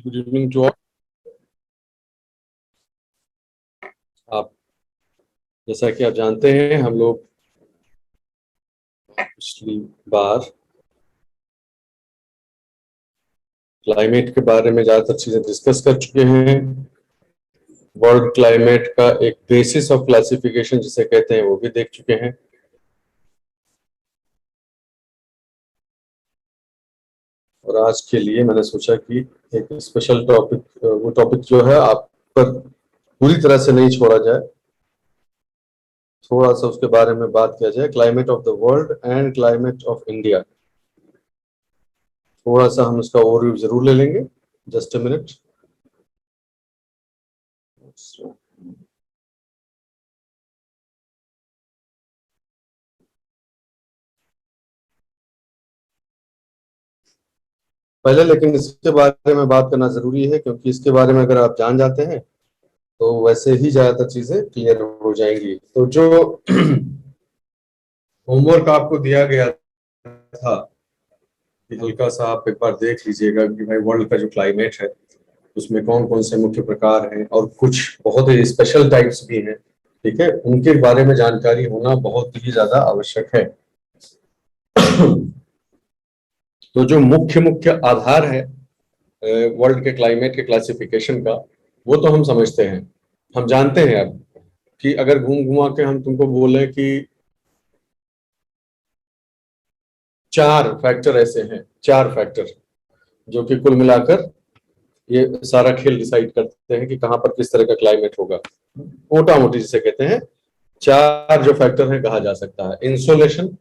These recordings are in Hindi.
Good evening to all. आप जैसा कि आप जानते हैं, हम लोग पिछली बार क्लाइमेट के बारे में ज़्यादातर चीज़ें डिस्कस कर चुके हैं। वर्ल्ड क्लाइमेट का एक बेसिस ऑफ क्लासिफिकेशन जिसे कहते हैं वो भी देख चुके हैं। और आज के लिए मैंने सोचा कि एक स्पेशल टॉपिक, वो टॉपिक जो है आप पर पूरी तरह से नहीं छोड़ा जाए, थोड़ा सा उसके बारे में बात किया जाए। Climate of the world and climate of India, थोड़ा सा हम उसका ओवरव्यू जरूर ले लेंगे। Just a minute. पहले लेकिन इसके बारे में बात करना जरूरी है, क्योंकि इसके बारे में अगर आप जान जाते हैं तो वैसे ही ज्यादातर चीजें क्लियर हो जाएंगी। तो जो होमवर्क आपको दिया गया था कि हल्का सा आप एक बार देख लीजिएगा कि भाई वर्ल्ड का जो क्लाइमेट है उसमें कौन कौन से मुख्य प्रकार हैं और कुछ बहुत ही स्पेशल टाइप्स भी हैं। ठीक है, उनके बारे में जानकारी होना बहुत ही ज्यादा आवश्यक है। तो जो मुख्य मुख्य आधार है वर्ल्ड के क्लाइमेट के क्लासिफिकेशन का, वो तो हम समझते हैं, हम जानते हैं अब कि अगर घूम घुमा के हम तुमको बोले कि चार फैक्टर ऐसे हैं, चार फैक्टर जो कि कुल मिलाकर ये सारा खेल डिसाइड करते हैं कि कहां पर किस तरह का क्लाइमेट होगा। मोटा मोटी जिसे कहते हैं, चार जो फैक्टर है कहा जा सकता है। इंसोलेशन,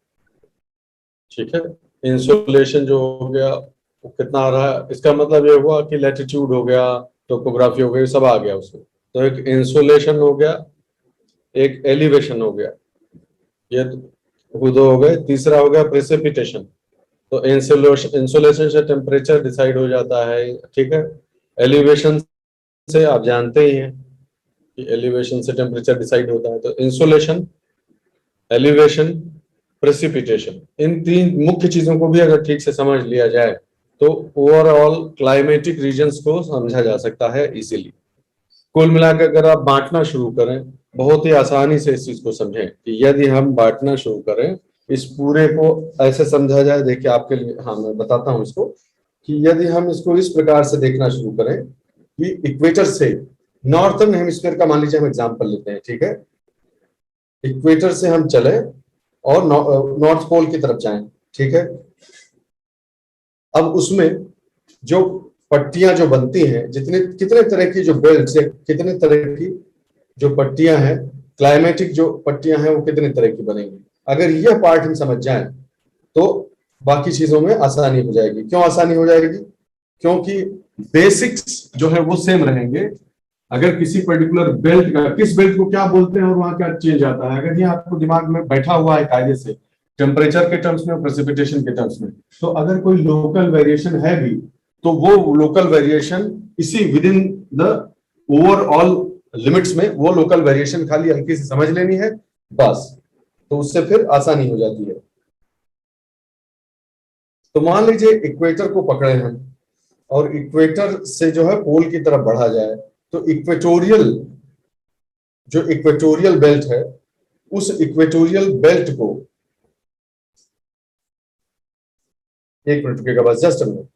ठीक है, इंसोलेशन जो हो गया वो कितना आ रहा है, इसका मतलब ये हुआ कि लैटिट्यूड हो गया, टोपोग्राफी हो गई, ये सब आ गया उसमें। तो एक इंसोलेशन हो गया, एक एलिवेशन हो गया, ये दो हो गए। तीसरा हो गया प्रेसिपिटेशन। तो इंसोलेशन, इंसोलेशन से टेम्परेचर डिसाइड हो जाता है, ठीक है। एलिवेशन से आप जानते ही हैं कि एलिवेशन से टेम्परेचर डिसाइड होता है। तो इंसोलेशन, एलिवेशन, प्रेसिपिटेशन, इन तीन मुख्य चीजों को भी अगर ठीक से समझ लिया जाए तो ओवरऑल क्लाइमेटिक रीजन्स को समझा जा सकता है इजीली। कुल मिलाकर अगर आप बांटना शुरू करें, बहुत ही आसानी से इस चीज को समझें कि यदि हम बांटना शुरू करें इस पूरे को, ऐसे समझा जाए। देखिए आपके लिए, हाँ मैं बताता हूं इसको, कि यदि हम इसको इस प्रकार से देखना शुरू करें कि इक्वेटर से, नॉर्थर्न हेमिस्फीयर का मान लीजिए हम एग्जांपल लेते हैं, ठीक है। इक्वेटर से हम चले और नॉर्थ पोल की तरफ जाएं, ठीक है। अब उसमें जो पट्टियां जो बनती हैं, जितने कितने तरह की जो बेल्ट से, कितने तरह की जो पट्टियां हैं, क्लाइमेटिक जो पट्टियां हैं वो कितने तरह की बनेंगी। अगर यह पार्ट हम समझ जाएं तो बाकी चीजों में आसानी हो जाएगी। क्यों आसानी हो जाएगी? क्योंकि बेसिक्स जो है वो सेम रहेंगे। अगर किसी पर्टिकुलर बेल्ट का, किस बेल्ट को क्या बोलते हैं और वहां क्या चेंज आता है, अगर ये आपको दिमाग में बैठा हुआ है कायदे से, टेम्परेचर के टर्म्स में, प्रेसिपिटेशन के टर्म्स में, तो अगर कोई लोकल वेरिएशन है भी तो वो लोकल वेरिएशन इसी with in the overall limits में, वो लोकल वेरिएशन खाली हल्की से समझ लेनी है बस। तो उससे फिर आसानी हो जाती है। तो मान लीजिए इक्वेटर को पकड़े हम और इक्वेटर से जो है पोल की तरफ बढ़ा जाए, तो इक्वेटोरियल, जो इक्वेटोरियल बेल्ट है, उस इक्वेटोरियल बेल्ट को, एक मिनट रुकेगा बस, just minute.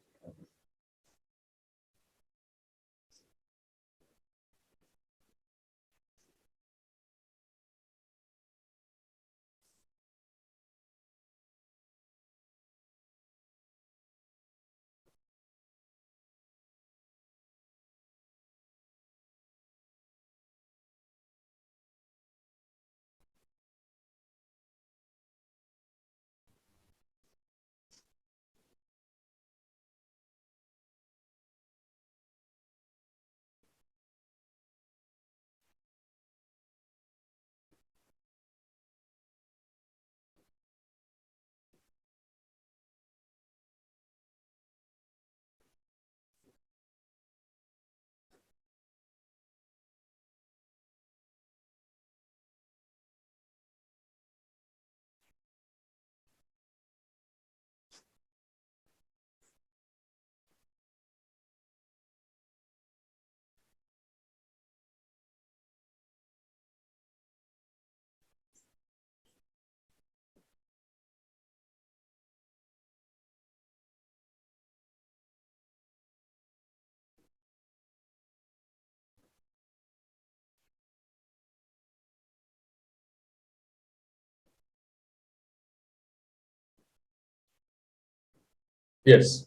Yes.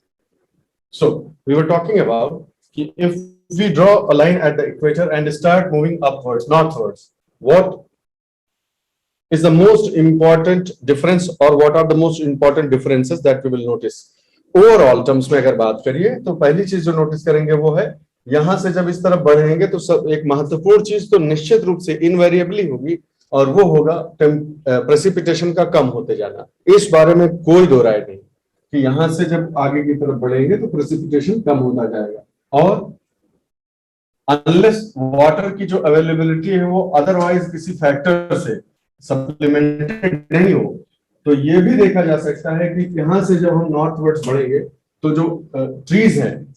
So we were talking about if we draw a line at the equator and start moving upwards, northwards, what is the most important difference or what are the most important differences that we will notice? Overall terms में अगर बात करिए तो पहली चीज जो नोटिस करेंगे वो है यहां से जब इस तरफ बढ़ेंगे तो सब एक महत्वपूर्ण चीज तो निश्चित रूप से इनवेरिएबली होगी और वो होगा प्रेसिपिटेशन का कम होते जाना। इस बारे में कोई दो राय नहीं कि यहां से जब आगे की तरफ बढ़ेंगे तो प्रेसिपिटेशन कम होता जाएगा और अनलेस वाटर की जो अवेलेबिलिटी है वो अदरवाइज किसी फैक्टर से सप्लीमेंटेड नहीं हो तो ये भी देखा जा सकता है कि यहां से जब हम नॉर्थवर्ड्स बढ़ेंगे तो जो ट्रीज हैं,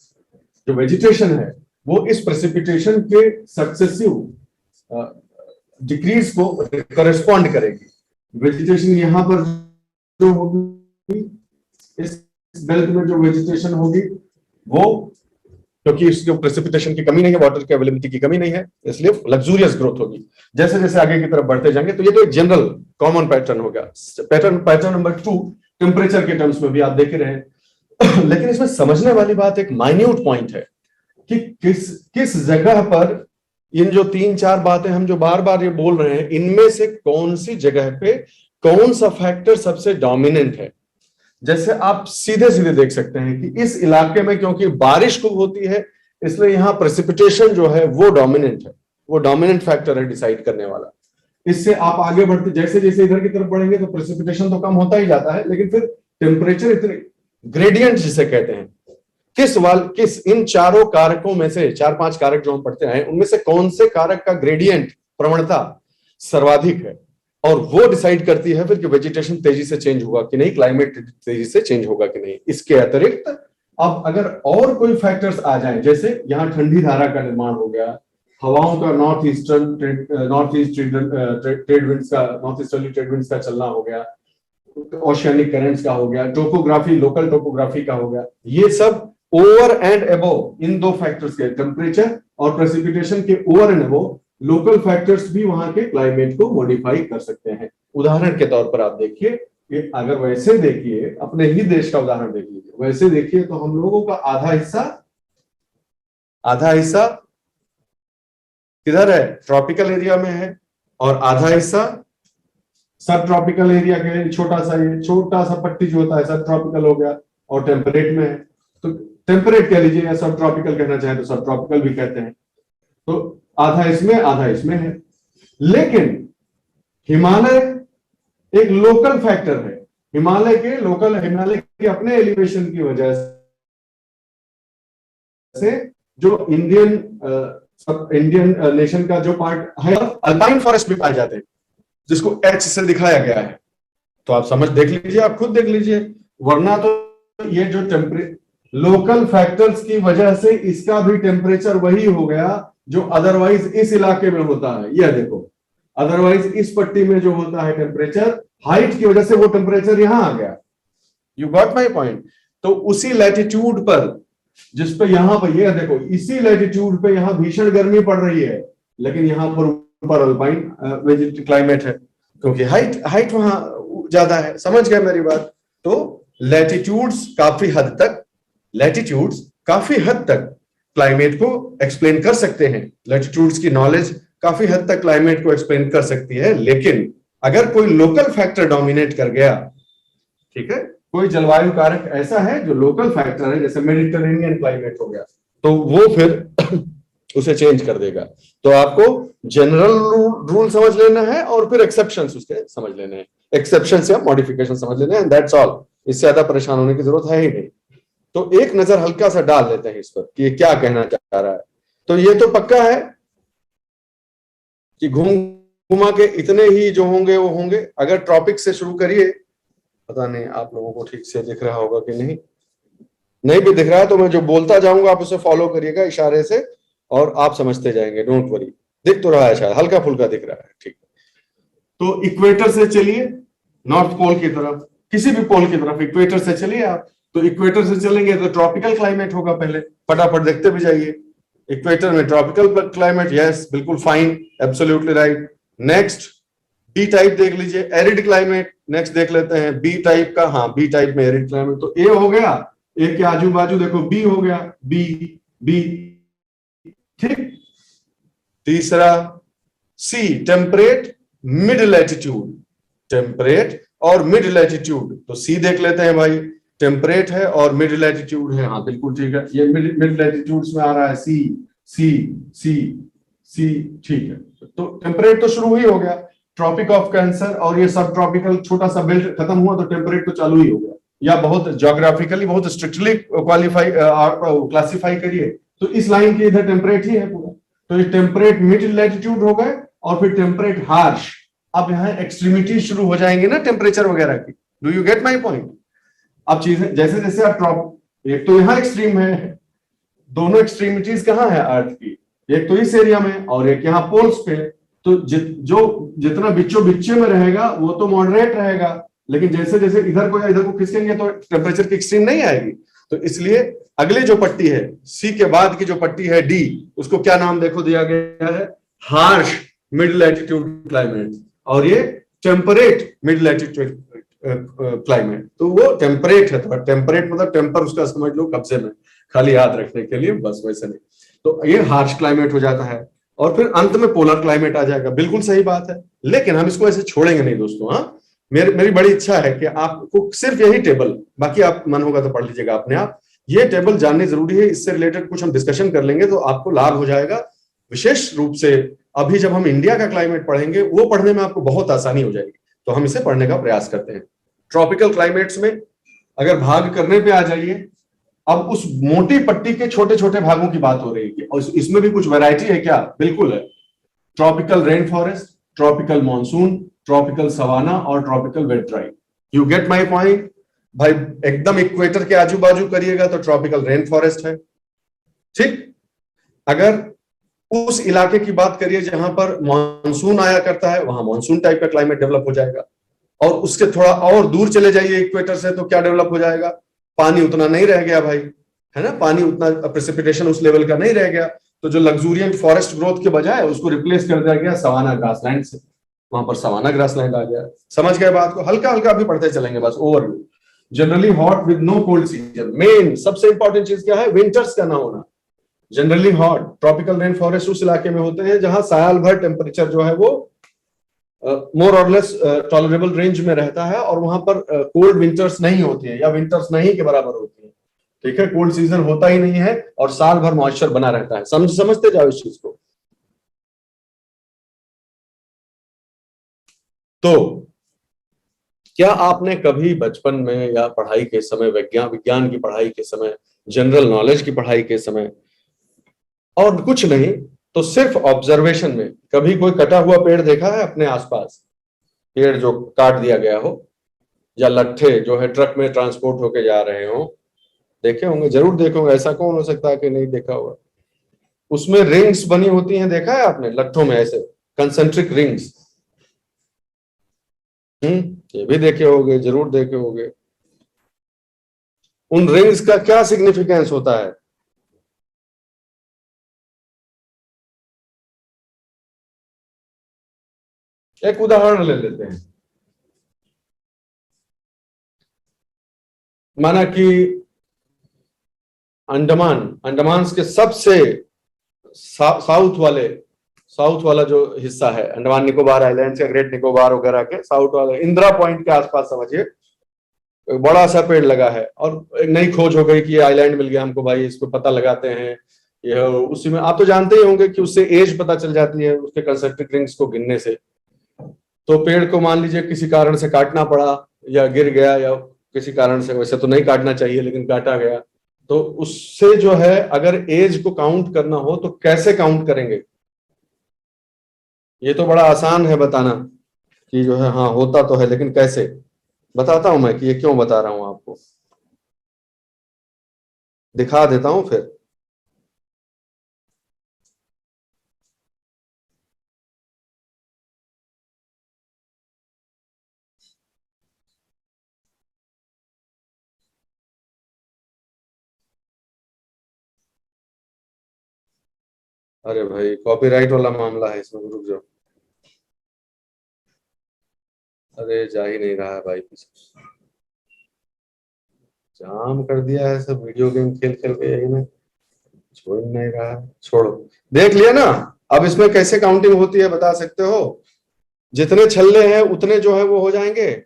जो वेजिटेशन है, वो इस प्रेसिपिटेशन के सक्सेसिव डिक्रीज को करेस्पॉन्ड करेगी। वेजिटेशन यहां पर जो होगी, इस बेल्ट में जो वेजिटेशन होगी वो, क्योंकि इसके प्रेसिपिटेशन की कमी नहीं है, वाटर की अवेलेबिलिटी की कमी नहीं है, इसलिए लग्जूरियस ग्रोथ होगी। जैसे जैसे आगे की तरफ बढ़ते जाएंगे तो ये तो एक जनरल कॉमन पैटर्न होगा। पैटर्न नंबर 2 टेम्परेचर के टर्म्स में भी आप देख रहे हैं लेकिन इसमें समझने वाली बात एक माइन्यूट पॉइंट है कि किस जगह पर इन जो 3-4 बातें हम जो बार बार ये बोल रहे हैं, इनमें से कौन सी जगह पे कौन सा फैक्टर सबसे डोमिनेंट है। जैसे आप सीधे सीधे देख सकते हैं कि इस इलाके में क्योंकि बारिश खूब होती है इसलिए यहां प्रेसिपिटेशन जो है वो डोमिनेंट है, वो डोमिनेंट फैक्टर है डिसाइड करने वाला। इससे आप आगे बढ़ते जैसे जैसे इधर की तरफ बढ़ेंगे तो प्रेसिपिटेशन तो कम होता ही जाता है, लेकिन फिर टेम्परेचर इतने ग्रेडियंट जिसे कहते हैं, किस इन चारों कारकों में से 4-5 कारक जो हम पढ़ते हैं उनमें से कौन से कारक का ग्रेडियंट प्रवणता सर्वाधिक है और वो डिसाइड करती है फिर कि वेजिटेशन तेजी से चेंज होगा कि नहीं, क्लाइमेट तेजी से चेंज होगा कि नहीं। इसके अतिरिक्त अब अगर और कोई फैक्टर्स आ जाएं, जैसे यहाँ ठंडी धारा का निर्माण हो गया, हवाओं का नॉर्थ ईस्टर्ली ट्रेड विंड्स का चलना हो गया, ओशियनिक करंट्स का हो गया, टोपोग्राफी, लोकल टोपोग्राफी का हो गया, ये सब ओवर एंड अबव इन दो फैक्टर्स के टेम्परेचर और प्रेसिपिटेशन के over and above local factors भी वहां के क्लाइमेट को मॉडिफाई कर सकते हैं। उदाहरण के तौर पर आप देखिए, अगर वैसे देखिए, अपने ही देश का उदाहरण देख लीजिए, वैसे देखिए तो हम लोगों का आधा हिस्सा किधर है, ट्रॉपिकल एरिया में है और आधा हिस्सा सब ट्रॉपिकल एरिया के, छोटा सा पट्टी जो होता है सब ट्रॉपिकल हो गया और टेम्परेट में है। तो टेम्परेट कह लीजिए या सब ट्रॉपिकल कहना चाहे तो सब ट्रॉपिकल भी कहते हैं। तो आधा इसमें है। लेकिन हिमालय एक लोकल फैक्टर है, हिमालय के अपने एलिवेशन की वजह से जो इंडियन नेशन का जो पार्ट है, अल्पाइन फॉरेस्ट भी पाए जाते हैं जिसको एच से दिखाया गया है। तो आप देख लीजिए, आप खुद देख लीजिए, वरना तो ये जो लोकल फैक्टर्स की वजह से इसका भी टेम्परेचर वही हो गया जो अदरवाइज इस इलाके में होता है। यह देखो, अदरवाइज इस पट्टी में जो होता है टेम्परेचर, हाइट की वजह से वो टेम्परेचर यहां आ गया। You got my point. तो उसी लैटिट्यूड पर जिसपे यहां पर, यह देखो, इसी लैटिट्यूड पे यहां भीषण गर्मी पड़ रही है, लेकिन यहां पर अल्पाइन क्लाइमेट है क्योंकि हाइट वहां ज्यादा है। समझ गए मेरी बात? तो लैटिट्यूड्स काफी हद तक क्लाइमेट को एक्सप्लेन कर सकते हैं। लैटिट्यूड्स की नॉलेज काफी हद तक क्लाइमेट को एक्सप्लेन कर सकती है, लेकिन अगर कोई लोकल फैक्टर डोमिनेट कर गया, ठीक है, कोई जलवायु कारक ऐसा है जो लोकल फैक्टर है, जैसे मेडिटेरेनियन क्लाइमेट हो गया, तो वो फिर उसे चेंज कर देगा। तो आपको जनरल रूल समझ लेना है और फिर एक्सेप्शंस उसके समझ लेने हैं, एक्सेप्शंस या मॉडिफिकेशन समझ लेने हैं, दैट्स ऑल। इससे ज्यादा परेशान होने की जरूरत है ही नहीं। तो एक नजर हल्का सा डाल लेते हैं इस पर कि ये क्या कहना चाह रहा है। तो ये तो पक्का है कि घुमा के इतने ही जो होंगे वो होंगे। अगर ट्रॉपिक से शुरू करिए, पता नहीं आप लोगों को ठीक से दिख रहा होगा कि नहीं भी दिख रहा है तो मैं जो बोलता जाऊंगा आप उसे फॉलो करिएगा इशारे से और आप समझते जाएंगे, डोंट वरी। दिख तो रहा है, शायद हल्का फुल्का दिख रहा है, ठीक है। तो इक्वेटर से चलिए नॉर्थ पोल की तरफ, किसी भी पोल की तरफ इक्वेटर से चलिए आप। तो इक्वेटर से चलेंगे तो ट्रॉपिकल क्लाइमेट होगा, पहले फटाफट देखते भी जाइए। इक्वेटर में ट्रॉपिकल क्लाइमेट, यस, बिल्कुल fine, absolutely right. Next B type देख लीजिए, एरिड क्लाइमेट। नेक्स्ट देख लेते हैं बी टाइप का, हाँ, बी टाइप में एरिड क्लाइमेट। तो ए हो गया ए के आजू बाजू देखो बी हो गया, बी, बी, ठीक। तीसरा सी, टेम्परेट मिड लैटिट्यूड, टेम्परेट और मिड लैटिट्यूड। तो सी देख लेते हैं भाई, टेम्परेट है और मिड लैटिट्यूड है, हाँ बिल्कुल ठीक है, ये मिड लैटिट्यूड में आ रहा है, सी, सी, सी, सी, ठीक है। तो टेम्परेट तो शुरू ही हो गया, ट्रॉपिक ऑफ कैंसर और ये सब ट्रॉपिकल छोटा सा बेल्ट खत्म हुआ तो टेम्परेट तो चालू ही हो गया। या बहुत ज्योग्राफिकली बहुत स्ट्रिक्टली क्वालिफाई क्लासिफाई करिए तो इस लाइन के इधर टेम्परेट ही है पूरा। तो ये टेम्परेट मिड लैटिट्यूड हो गए और फिर टेम्परेट हार्श। अब यहाँ एक्सट्रीमिटी शुरू हो जाएंगे ना टेम्परेचर वगैरह की। Do you get my point? अब चीजें जैसे जैसे आप एक तो यहाँ एक्सट्रीम है, दोनों एक्सट्रीमिटीज कहाँ है अर्थ की, एक तो इस एरिया में और एक यहाँ पोल्स पे। तो जितना बिच्चों बिच्चे में रहेगा वो तो मॉडरेट रहेगा, लेकिन जैसे जैसे इधर को या इधर को खिसकेंगे तो टेम्परेचर की एक्सट्रीम नहीं आएगी। तो इसलिए अगली जो पट्टी है सी के बाद की जो पट्टी है डी, उसको क्या नाम देखो दिया गया है, हार्श मिड लैटिट्यूड क्लाइमेट, और ये टेम्परेट मिड लैटिट्यूड क्लाइमेट। तो वो टेम्परेट है, तो टेम्परेट मतलब टेम्पर उसका समझ लो कब्जे में, खाली याद रखने के लिए बस, वैसे नहीं। तो ये हार्श क्लाइमेट हो जाता है और फिर अंत में पोलर क्लाइमेट आ जाएगा। बिल्कुल सही बात है, लेकिन हम इसको ऐसे छोड़ेंगे नहीं दोस्तों। हाँ, मेरी बड़ी इच्छा है कि आपको सिर्फ यही टेबल, बाकी आप मन होगा तो पढ़ लीजिएगा अपने आप, ये टेबल जाननी जरूरी है। इससे रिलेटेड कुछ हम डिस्कशन कर लेंगे तो आपको लाभ हो जाएगा। विशेष रूप से अभी जब हम इंडिया का क्लाइमेट पढ़ेंगे वो पढ़ने में आपको बहुत आसानी हो जाएगी, तो हम इसे पढ़ने का प्रयास करते हैं। ट्रॉपिकल क्लाइमेट्स में अगर भाग करने पे आ जाइए, अब उस मोटी पट्टी के छोटे छोटे भागों की बात हो रही है और इसमें भी कुछ वैरायटी है क्या? बिल्कुल है। Tropical rain forest, tropical monsoon, tropical savanna और tropical wet dry. You get my point भाई? एकदम इक्वेटर के आजू बाजू करिएगा तो ट्रॉपिकल रेन फॉरेस्ट है, ठीक। अगर उस इलाके की बात करिए जहां पर मॉनसून आया करता है, वहां मॉनसून टाइप का क्लाइमेट डेवलप हो जाएगा। और उसके थोड़ा और दूर चले जाइए इक्वेटर से तो क्या डेवलप हो जाएगा? पानी उतना नहीं रह गया भाई, है ना, पानी उतना प्रेसिपिटेशन उस लेवल का नहीं रह गया, तो जो लग्जूरियंट फॉरेस्ट ग्रोथ के बजाय उसको रिप्लेस कर दिया गया सवाना ग्रासलैंड से, वहां पर सवाना ग्रासलैंड आ गया। समझ गए बात को? हल्का हल्का भी पढ़ते चलेंगे बस, overview. Generally hot with no cold season. Main सबसे इंपॉर्टेंट चीज क्या है? विंटर्स का ना होना। Generally hot tropical rain forest उस इलाके में होते हैं जहां साल भर टेम्परेचर जो है वो मोर और लेस टॉलरेबल रेंज में रहता है, और वहां पर कोल्ड विंटर्स नहीं होती है या विंटर्स नहीं के बराबर होती है, ठीक है। कोल्ड सीजन होता ही नहीं है और साल भर मॉइस्चर बना रहता है। समझते जाओ इस चीज को। तो क्या आपने कभी बचपन में या पढ़ाई के समय, विज्ञान की पढ़ाई के समय, जनरल नॉलेज की पढ़ाई के समय, और कुछ नहीं तो सिर्फ ऑब्जर्वेशन में कभी कोई कटा हुआ पेड़ देखा है अपने आसपास? पेड़ जो काट दिया गया हो, या लट्ठे जो है ट्रक में ट्रांसपोर्ट होके जा रहे हो, देखे होंगे, जरूर देखे होंगे, ऐसा कौन हो सकता है कि नहीं देखा होगा। उसमें रिंग्स बनी होती हैं, देखा है आपने लट्ठों में ऐसे कंसेंट्रिक रिंग्स? ये भी देखे होंगे, जरूर देखे होंगे। उन रिंग्स का क्या सिग्निफिकेंस होता है? एक उदाहरण ले लेते हैं, माना कि अंडमान के सबसे साउथ वाला जो हिस्सा है, अंडमान निकोबार आइलैंड का, ग्रेट निकोबार वगैरह के साउथ वाले इंदिरा पॉइंट के आसपास समझिए बड़ा सा पेड़ लगा है, और एक नई खोज हो गई कि ये आइलैंड मिल गया हमको भाई, इसको पता लगाते हैं। ये उसी में आप तो जानते ही होंगे कि उससे एज पता चल जाती है उसके कंसेंट्रिक रिंग्स को गिनने से। तो पेड़ को मान लीजिए किसी कारण से काटना पड़ा, या गिर गया, या किसी कारण से, वैसे तो नहीं काटना चाहिए लेकिन काटा गया, तो उससे जो है अगर एज को काउंट करना हो तो कैसे काउंट करेंगे? ये तो बड़ा आसान है बताना कि जो है, हाँ होता तो है, लेकिन कैसे? बताता हूं मैं कि ये क्यों बता रहा हूं आपको, दिखा देता हूं फिर। अरे भाई कॉपीराइट वाला मामला है इसमें, रुक जाओ। अरे जा ही नहीं रहा है भाई पीछे। जाम कर दिया है सब वीडियो गेम खेल खेल के, यही में छोड़ नहीं रहा। छोड़ो, देख लिया ना। अब इसमें कैसे काउंटिंग होती है बता सकते हो? जितने छल्ले हैं उतने जो है वो हो जाएंगे,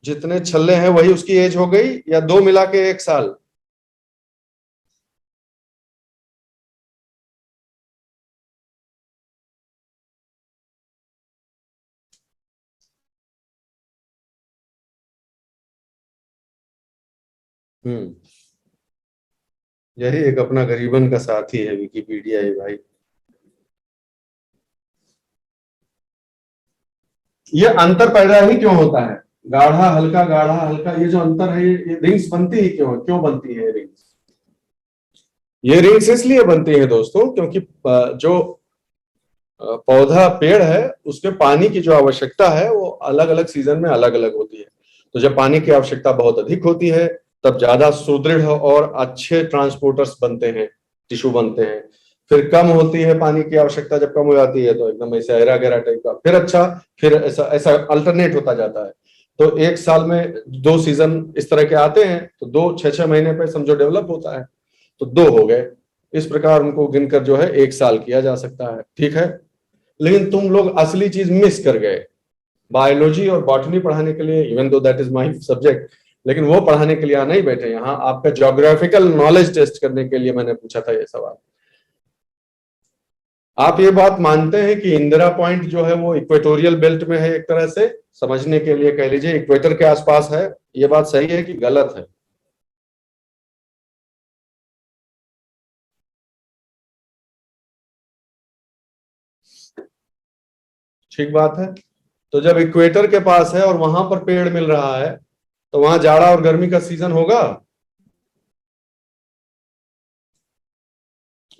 जितने छल्ले हैं वही उसकी एज हो गई, या दो मिला के 1 साल? हम्म, यही एक अपना गरीबन का साथी है विकिपीडिया ही भाई। ये अंतर पैदा ही क्यों होता है? गाढ़ा हल्का गाढ़ा हल्का, ये जो अंतर है, ये रिंग्स बनती ही क्यों, क्यों बनती है रिंग्स? ये रिंग्स इसलिए बनती है दोस्तों क्योंकि जो पौधा पेड़ है उसके पानी की जो आवश्यकता है वो अलग अलग सीजन में अलग अलग होती है। तो जब पानी की आवश्यकता बहुत अधिक होती है तब ज्यादा सुदृढ़ और अच्छे ट्रांसपोर्टर्स बनते हैं, टिश्यू बनते हैं। फिर कम होती है पानी की आवश्यकता, जब कम हो जाती है तो एकदम ऐसे अहरा गहरा टाइप का, फिर अच्छा, फिर ऐसा ऐसा अल्टरनेट होता जाता है। तो 1 साल में 2 सीजन इस तरह के आते हैं, तो 2 6 6 महीने पे समझो डेवलप होता है, तो 2 हो गए। इस प्रकार उनको गिनकर जो है 1 साल किया जा सकता है, ठीक है। लेकिन तुम लोग असली चीज मिस कर गए। बायोलॉजी और बॉटनी पढ़ाने के लिए, even though that is my subject, लेकिन वो पढ़ाने के लिए यहाँ नहीं बैठे, यहाँ आपका ज्योग्राफिकल नॉलेज टेस्ट करने के लिए मैंने पूछा था ये सवाल। आप ये बात मानते हैं कि इंदिरा पॉइंट जो है वो इक्वेटोरियल बेल्ट में है, एक तरह से समझने के लिए कह लीजिए इक्वेटर के आसपास है? ये बात सही है कि गलत है? ठीक बात है। तो जब इक्वेटर के पास है और वहां पर पेड़ मिल रहा है, तो वहां जाड़ा और गर्मी का सीजन होगा?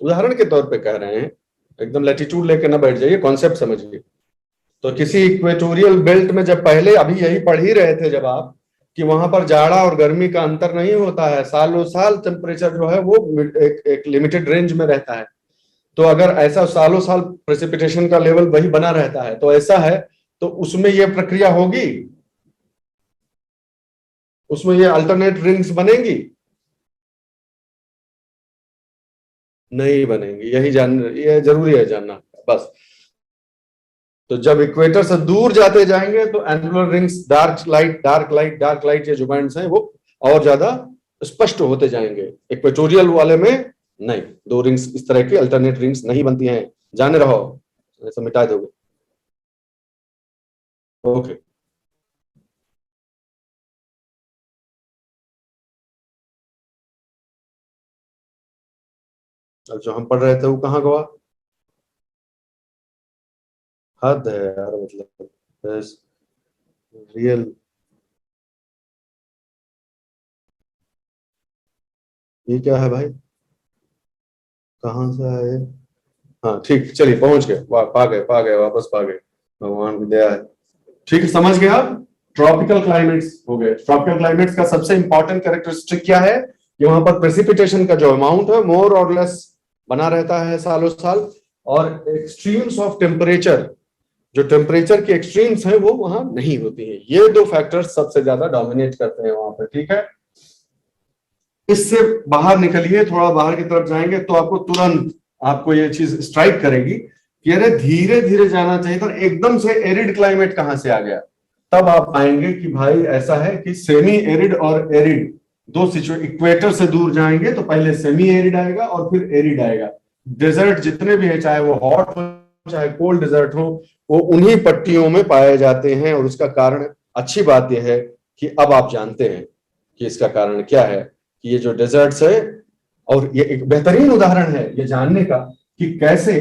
उदाहरण के तौर पे कह रहे हैं, एकदम लैटिट्यूड लेके ना बैठ जाइए, कॉन्सेप्ट समझिए। तो किसी इक्वेटोरियल बेल्ट में जब पहले, अभी यही पढ़ ही रहे थे जब आप, कि वहां पर जाड़ा और गर्मी का अंतर नहीं होता है, सालों साल टेम्परेचर जो है वो एक लिमिटेड रेंज में रहता है। तो अगर ऐसा सालों साल प्रेसिपिटेशन का लेवल वही बना रहता है, तो ऐसा है, तो उसमें ये प्रक्रिया होगी, उसमें ये अल्टरनेट रिंग्स बनेंगी? नहीं बनेंगी, यही जान, ये जरूरी है जानना बस। तो जब इक्वेटर से दूर जाते जाएंगे तो annular rings, dark light dark light dark light, ये जो बैंड्स हैं वो और ज्यादा स्पष्ट होते जाएंगे। इक्वेटोरियल वाले में नहीं, 2 रिंग्स इस तरह की अल्टरनेट रिंग्स नहीं बनती हैं, जाने रहो, ऐसा मिटा दोगे। ओके। अब जो हम पढ़ रहे थे वो कहाँ गवा? हद है यार, मतलब रियल। ये क्या है भाई? कहाँ से आए? हाँ ठीक, चलिए पहुंच गए, पा गए वापस पा गए, भगवान की दया है। ठीक है, समझ गए आप? ट्रॉपिकल क्लाइमेट्स हो गए। ट्रॉपिकल क्लाइमेट्स का सबसे इंपॉर्टेंट कैरेक्टरिस्टिक क्या है? कि वहां पर प्रेसिपिटेशन का जो अमाउंट है मोर और लेस बना रहता है सालों साल, और एक्सट्रीम्स ऑफ टेम्परेचर, जो टेम्परेचर की एक्सट्रीम्स हैं वो वहां नहीं होती हैं। ये 2 फैक्टर्स सबसे ज्यादा डोमिनेट करते हैं वहां पर, ठीक है। इससे बाहर निकलिए, थोड़ा बाहर की तरफ जाएंगे तो आपको तुरंत आपको ये चीज स्ट्राइक करेगी कि अरे धीरे धीरे जाना चाहिए था, एकदम से एरिड क्लाइमेट कहां से आ गया। तब आप पाएंगे कि भाई ऐसा है कि सेमी एरिड और एरिड, दो सिचुएशन, इक्वेटर से दूर जाएंगे तो पहले सेमी एरिड आएगा और फिर एरिड आएगा। डेजर्ट जितने भी है, चाहे वो हॉट हो चाहे कोल्ड डेजर्ट हो, वो उन्हीं पट्टियों में पाए जाते हैं। और उसका कारण, अच्छी बात यह है कि अब आप जानते हैं कि इसका कारण क्या है, कि ये जो डेजर्ट्स है, और ये एक बेहतरीन उदाहरण है ये जानने का कि कैसे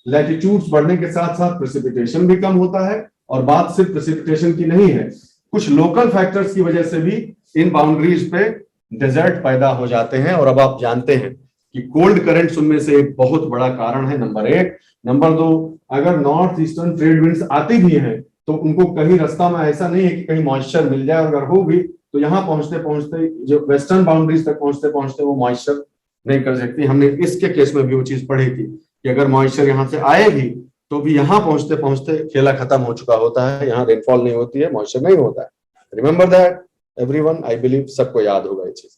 लैटिट्यूड्स बढ़ने के साथ साथ प्रेसिपिटेशन भी कम होता है। और बात सिर्फ प्रेसिपिटेशन की नहीं है, कुछ लोकल फैक्टर्स की वजह से भी इन बाउंड्रीज पे डेजर्ट पैदा हो जाते हैं। और अब आप जानते हैं कि कोल्ड करंट्स उनमें से एक बहुत बड़ा कारण है, नंबर 1। नंबर 2, अगर नॉर्थ ईस्टर्न ट्रेड विंड्स आती भी हैं तो उनको कहीं रास्ता में ऐसा नहीं है कि कहीं मॉइस्चर मिल जाए, और अगर हो भी तो यहाँ पहुंचते पहुंचते, जो वेस्टर्न बाउंड्रीज तक पहुंचते पहुंचते वो मॉइस्चर नहीं कर सकती। हमने इसके केस में भी वो चीज पढ़ी थी कि अगर मॉइस्चर यहाँ से आएगी तो भी यहाँ पहुंचते पहुंचते खेला खत्म हो चुका होता है, यहाँ रेनफॉल नहीं होती है, मॉइस्चर नहीं होता है। Remember that. Everyone, I believe सबको याद होगा ये चीज।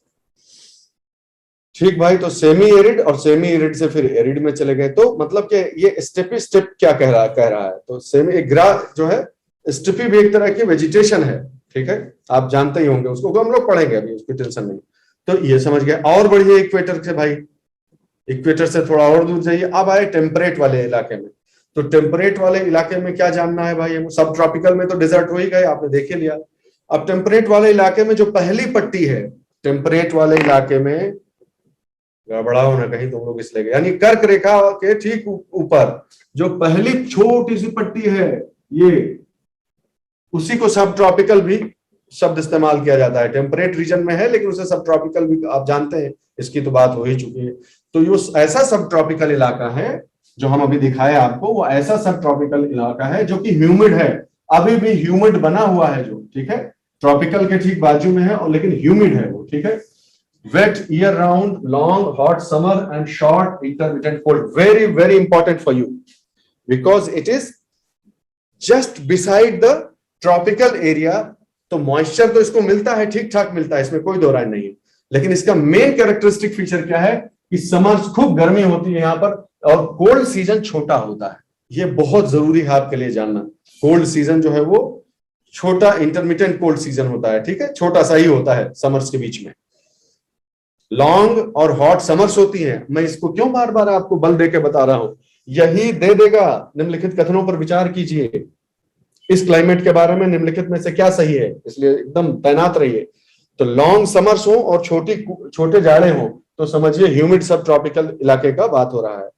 ठीक भाई, तो सेमी एरिड और सेमी एरिड से फिर एरिड में चले गए। तो मतलब कि ये स्टेपी स्टेप क्या कह रहा है, तो सेमी ग्रास जो है स्टेपी भी एक तरह की वेजिटेशन है, ठीक है, आप जानते ही होंगे उसको, हम लोग पढ़ेंगे अभी, उसकी टेंशन नहीं। तो ये समझ गए। और बढ़िए इक्वेटर से भाई, इक्वेटर से थोड़ा और दूर जाइए, अब आए टेम्परेट वाले इलाके में। तो टेम्परेट वाले इलाके में क्या जानना है भाई, सब ट्रॉपिकल में तो डिजर्ट हो ही गए, आपने देख ही लिया। अब टेम्परेट वाले इलाके में जो पहली पट्टी है, टेम्परेट वाले इलाके में, गड़बड़ाओ ना कहीं तुम लोग इसलिए, यानी कर्क रेखा के ठीक ऊपर जो पहली छोटी सी पट्टी है, ये उसी को सब ट्रॉपिकल भी शब्द इस्तेमाल किया जाता है। टेम्परेट रीजन में है लेकिन उसे सब ट्रॉपिकल भी आप जानते हैं, इसकी तो बात हो ही चुकी है। तो ये ऐसा सब ट्रॉपिकल इलाका है जो हम अभी दिखाए आपको, वो ऐसा सब ट्रॉपिकल इलाका है जो कि ह्यूमिड है, अभी भी ह्यूमिड बना हुआ है जो, ठीक है, ट्रॉपिकल के ठीक बाजू में है और लेकिन ह्यूमिड है वो, ठीक है। Wet year round, long hot summer and short intermittent cold, very very important for you because it is just beside the tropical area. तो मॉइस्चर तो इसको मिलता है, ठीक ठाक मिलता है, इसमें कोई दो राय नहीं है, लेकिन इसका मेन कैरेक्टरिस्टिक फीचर क्या है कि समर्स खूब गर्मी होती है यहाँ पर और कोल्ड सीजन छोटा होता है। ये बहुत जरूरी है आपके लिए जानना, कोल्ड सीजन जो है वो छोटा इंटरमिटेंट कोल्ड सीजन होता है, ठीक है, छोटा सा ही होता है समर्स के बीच में। लॉन्ग और हॉट समर्स होती हैं। मैं इसको क्यों बार बार आपको बल देके बता रहा हूं, यही दे देगा निम्नलिखित कथनों पर विचार कीजिए, इस क्लाइमेट के बारे में निम्नलिखित में से क्या सही है, इसलिए एकदम तैनात रहिए। तो लॉन्ग समर्स हो और छोटे जाड़े हो तो समझिए ह्यूमिड सब ट्रॉपिकल इलाके का बात हो रहा है।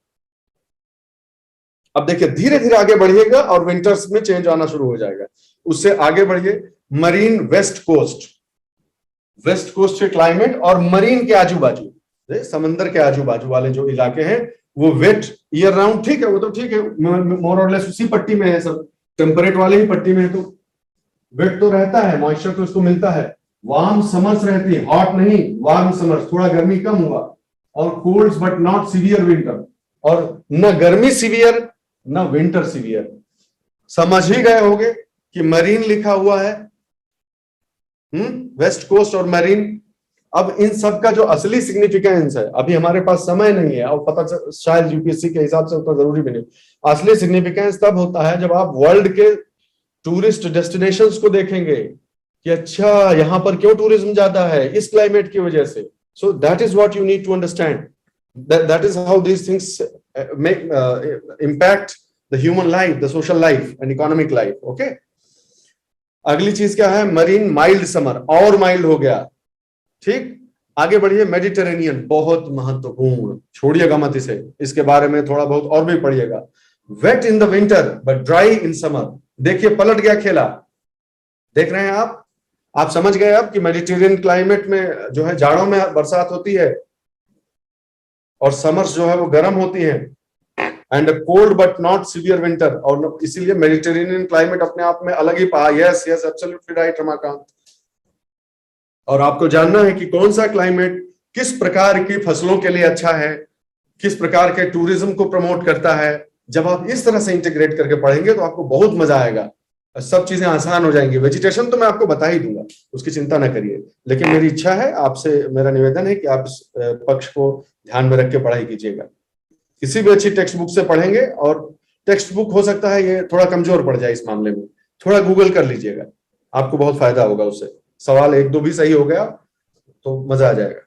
अब देखिए धीरे धीरे आगे बढ़िएगा और विंटर्स में चेंज आना शुरू हो जाएगा। उससे आगे बढ़िए, marine west coast, west coast के क्लाइमेट और मरीन के आजू बाजू, समंदर के आजू बाजू वाले जो इलाके हैं वो वेट ईयर राउंड, ठीक है, वो तो ठीक है, मोर और लेस उसी पट्टी में है, सब टेम्परेट वाले ही पट्टी में है, तो वेट तो रहता है, मॉइस्चर तो इसको मिलता है। वार्म समर्स रहती है, हॉट नहीं, वार्म समर्स, थोड़ा गर्मी कम हुआ, और cold but not severe winter, और न गर्मी सीवियर न विंटर सीवियर। समझ ही गए होंगे कि मरीन लिखा हुआ है, वेस्ट कोस्ट और मरीन। अब इन सब का जो असली सिग्निफिकेंस है, अभी हमारे पास समय नहीं है और पता शायद यूपीएससी के हिसाब से उतना जरूरी भी नहीं, असली सिग्निफिकेंस तब होता है जब आप वर्ल्ड के टूरिस्ट डेस्टिनेशंस को देखेंगे कि अच्छा यहां पर क्यों टूरिज्म ज्यादा है, इस क्लाइमेट की वजह से। So that is what you need to understand, that is how these things impact the human life, the social life and economic life. Okay, अगली चीज क्या है, मरीन माइल्ड समर, और माइल्ड हो गया, ठीक। आगे बढ़िए, मेडिटेरेनियन, बहुत महत्वपूर्ण, छोड़िएगा मत इसे, इसके बारे में थोड़ा बहुत और भी पढ़िएगा। Wet in the winter but dry in summer, देखिए पलट गया खेला, देख रहे हैं आप समझ गए अब कि मेडिटेरियन क्लाइमेट में जो है जाड़ों में बरसात होती है और समर्स जो है वो गर्म होती है, and cold but not severe winter, और इसीलिए मेडिटेरेनियन क्लाइमेट अपने आप में अलग ही पहा। Yes yes, absolutely right Ramakant. और आपको जानना है कि कौन सा क्लाइमेट किस प्रकार की फसलों के लिए अच्छा है, किस प्रकार के टूरिज्म को प्रमोट करता है। जब आप इस तरह से इंटीग्रेट करके पढ़ेंगे तो आपको बहुत मजा आएगा, सब चीजें आसान हो जाएंगी। वेजिटेशन तो मैं आपको बता ही दूंगा, उसकी चिंता ना करिए, लेकिन मेरी इच्छा है, आपसे मेरा निवेदन है कि आप इस पक्ष को ध्यान में रख के पढ़ाई कीजिएगा। किसी भी अच्छी टेक्स्ट बुक से पढ़ेंगे, और टेक्स्ट बुक हो सकता है ये थोड़ा कमजोर पड़ जाए इस मामले में, थोड़ा गूगल कर लीजिएगा, आपको बहुत फायदा होगा उससे। सवाल एक दो भी सही हो गया तो मजा आ जाएगा।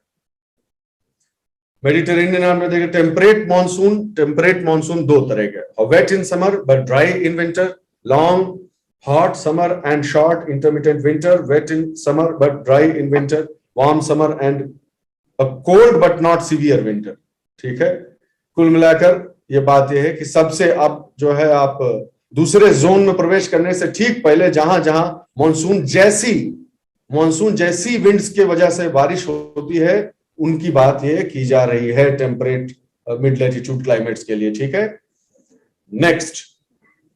मेडिटेरेनियन में देखिए, टेम्परेट मानसून दो तरह के, wet in summer but dry in winter, long hot summer and short intermittent winter, wet in summer but dry in winter, warm summer and cold but not severe winter, ठीक है। कुल मिलाकर ये बात यह है कि सबसे अब जो है आप दूसरे जोन में प्रवेश करने से ठीक पहले जहां जहां मानसून जैसी विंड्स के वजह से बारिश होती है, उनकी बात ये की जा रही है टेम्परेट मिड लैटिट्यूड क्लाइमेट्स के लिए, ठीक है। Next,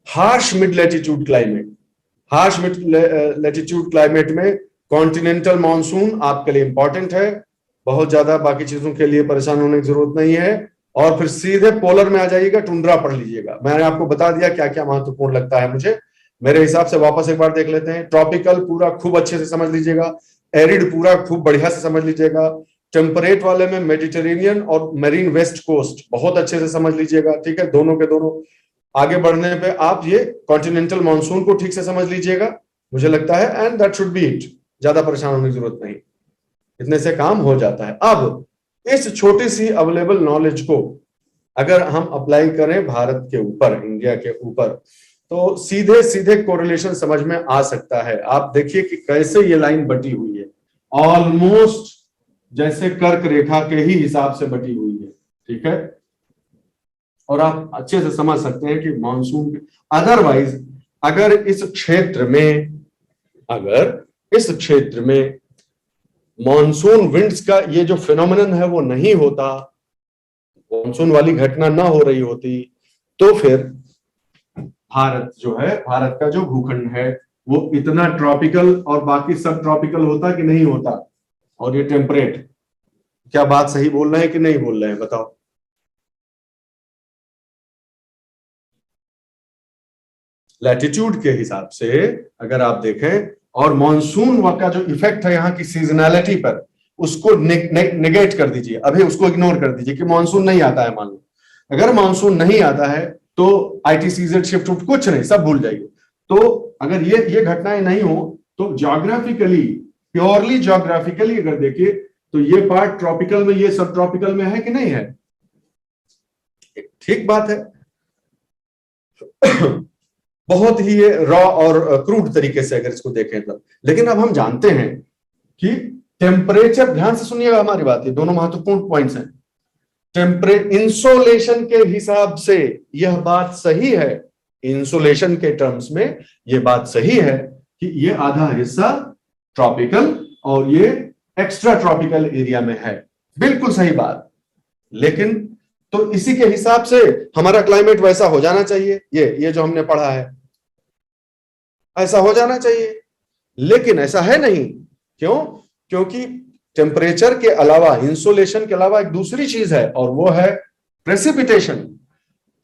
harsh mid latitude climate. Harsh mid latitude climate में कॉन्टिनेंटल मानसून आपके लिए इंपॉर्टेंट है, बहुत ज्यादा बाकी चीजों के लिए परेशान होने की जरूरत नहीं है। और फिर सीधे पोलर में आ जाइएगा, टुंड्रा पढ़ लीजिएगा। मैंने आपको बता दिया क्या क्या महत्वपूर्ण लगता है मुझे, मेरे हिसाब से वापस एक बार देख लेते हैं। ट्रॉपिकल पूरा खूब अच्छे से समझ लीजिएगा, एरिड पूरा खूब बढ़िया से समझ लीजिएगा। टेम्परेट वाले में मेडिटेरेनियन और मेरीन वेस्ट कोस्ट बहुत अच्छे से समझ लीजिएगा, ठीक है, दोनों के दोनों। आगे बढ़ने पे आप ये कॉन्टिनेंटल मानसून को ठीक से समझ लीजिएगा, मुझे लगता है, and that should be it. ज्यादा परेशान होने की जरूरत नहीं, इतने से काम हो जाता है। अब इस छोटी सी अवेलेबल नॉलेज को अगर हम अप्लाई करें भारत के ऊपर, इंडिया के ऊपर, तो सीधे सीधे कोरिलेशन समझ में आ सकता है। आप देखिए कि कैसे ये लाइन बटी हुई है, ऑलमोस्ट जैसे कर्क रेखा के ही हिसाब से बटी हुई है, ठीक है। और आप अच्छे से समझ सकते हैं कि मानसून, अदरवाइज अगर इस क्षेत्र में मानसून विंड्स का ये जो फिनोमिनन है वो नहीं होता, मानसून वाली घटना ना हो रही होती, तो फिर भारत का जो भूखंड है वो इतना ट्रॉपिकल और बाकी सब ट्रॉपिकल होता कि नहीं होता, और ये टेम्परेट। क्या बात सही बोल रहे हैं कि नहीं बोल रहे हैं, बताओ। लैटिट्यूड के हिसाब से अगर आप देखें, और मॉनसून का जो इफेक्ट है यहाँ की सीजनैलिटी पर, उसको नेगेट कर दीजिए, अभी उसको इग्नोर कर दीजिए कि मानसून नहीं आता है। मान लो अगर मानसून नहीं आता है तो ITCZ शिफ्ट कुछ नहीं, सब भूल जाइए। तो अगर ये घटनाएं नहीं हो तो ज्योग्राफिकली, प्योरली ज्योग्राफिकली अगर देखिए तो ये पार्ट ट्रॉपिकल में, ये सब ट्रॉपिकल में है कि नहीं है, ठीक बात है। बहुत ही ये रॉ और क्रूड तरीके से अगर इसको देखें तब। लेकिन अब हम जानते हैं कि टेम्परेचर, ध्यान से सुनिएगा हमारी बात, ये दोनों महत्वपूर्ण पॉइंट्स हैं। इंसोलेशन के हिसाब से यह बात सही है, इंसोलेशन के टर्म्स में यह बात सही है कि ये आधा हिस्सा ट्रॉपिकल और ये एक्स्ट्रा ट्रॉपिकल एरिया में है, बिल्कुल सही बात। लेकिन तो इसी के हिसाब से हमारा क्लाइमेट वैसा हो जाना चाहिए, ये जो हमने पढ़ा है ऐसा हो जाना चाहिए, लेकिन ऐसा है नहीं। क्यों? क्योंकि टेम्परेचर के अलावा, इंसोलेशन के अलावा एक दूसरी चीज है, और वो है प्रेसिपिटेशन।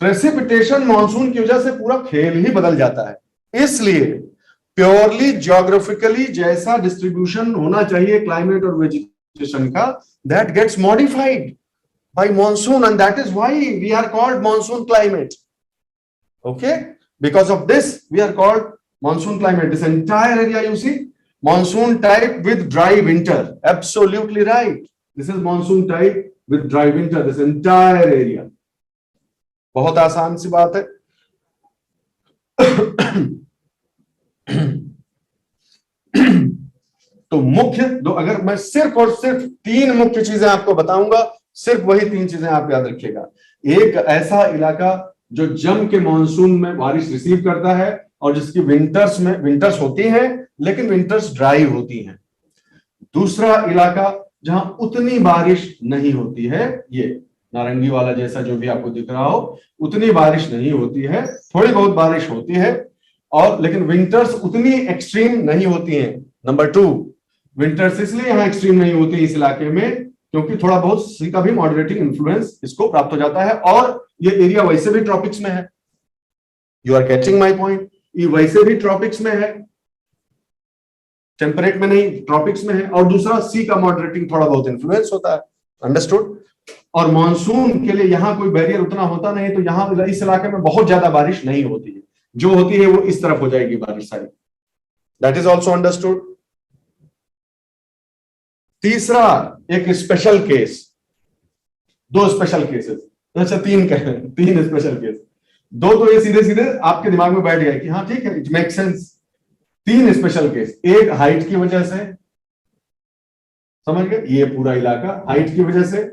प्रेसिपिटेशन मानसून की वजह से पूरा खेल ही बदल जाता है। इसलिए प्योरली ज्योग्राफिकली जैसा डिस्ट्रीब्यूशन होना चाहिए क्लाइमेट और वेजिटेशन का, that gets modified by monsoon, and that is why we are called monsoon climate. Okay, because of this we are called monsoon climate. This entire area you see, monsoon type with dry winter, absolutely right, this is monsoon type with dry winter, this entire area. बहुत आसान सी बात है। तो मुख्य दो, अगर मैं सिर्फ और सिर्फ 3 मुख्य चीजें आपको बताऊंगा, सिर्फ वही 3 चीजें आप याद रखिएगा। एक ऐसा इलाका जो जम के मॉनसून में बारिश रिसीव करता है और जिसकी विंटर्स होती हैं लेकिन विंटर्स ड्राई होती हैं। दूसरा इलाका जहां उतनी बारिश नहीं होती है, ये नारंगी वाला जैसा जो भी आपको दिख रहा हो, उतनी बारिश नहीं होती है, थोड़ी बहुत बारिश होती है, और लेकिन विंटर्स उतनी एक्सट्रीम नहीं होती हैं। नंबर 2, विंटर्स इसलिए यहां एक्सट्रीम नहीं होती इस इलाके में क्योंकि थोड़ा बहुत सी का भी मॉडरेटिंग इन्फ्लुएंस इसको प्राप्त हो जाता है, और ये एरिया वैसे भी ट्रॉपिक्स में है। You are catching my point, ये वैसे भी ट्रॉपिक्स में है, टेम्परेट में नहीं, ट्रॉपिक्स में है। और दूसरा, सी का मॉडरेटिंग थोड़ा बहुत इन्फ्लुएंस होता है, अंडरस्टूड। और मानसून के लिए यहां कोई बैरियर उतना होता नहीं, तो यहां इस इलाके में बहुत ज्यादा बारिश नहीं होती है, जो होती है वो इस तरफ हो जाएगी बारिश सारी। That is also understood. तीसरा, एक स्पेशल केस, 2 स्पेशल केसेस, अच्छा 3 स्पेशल केस, 2 तो ये सीधे सीधे आपके दिमाग में बैठ गया कि हाँ ठीक है, it make sense. 3 special case, एक हाइट की वजह से, समझ गए, ये पूरा इलाका हाइट की वजह से,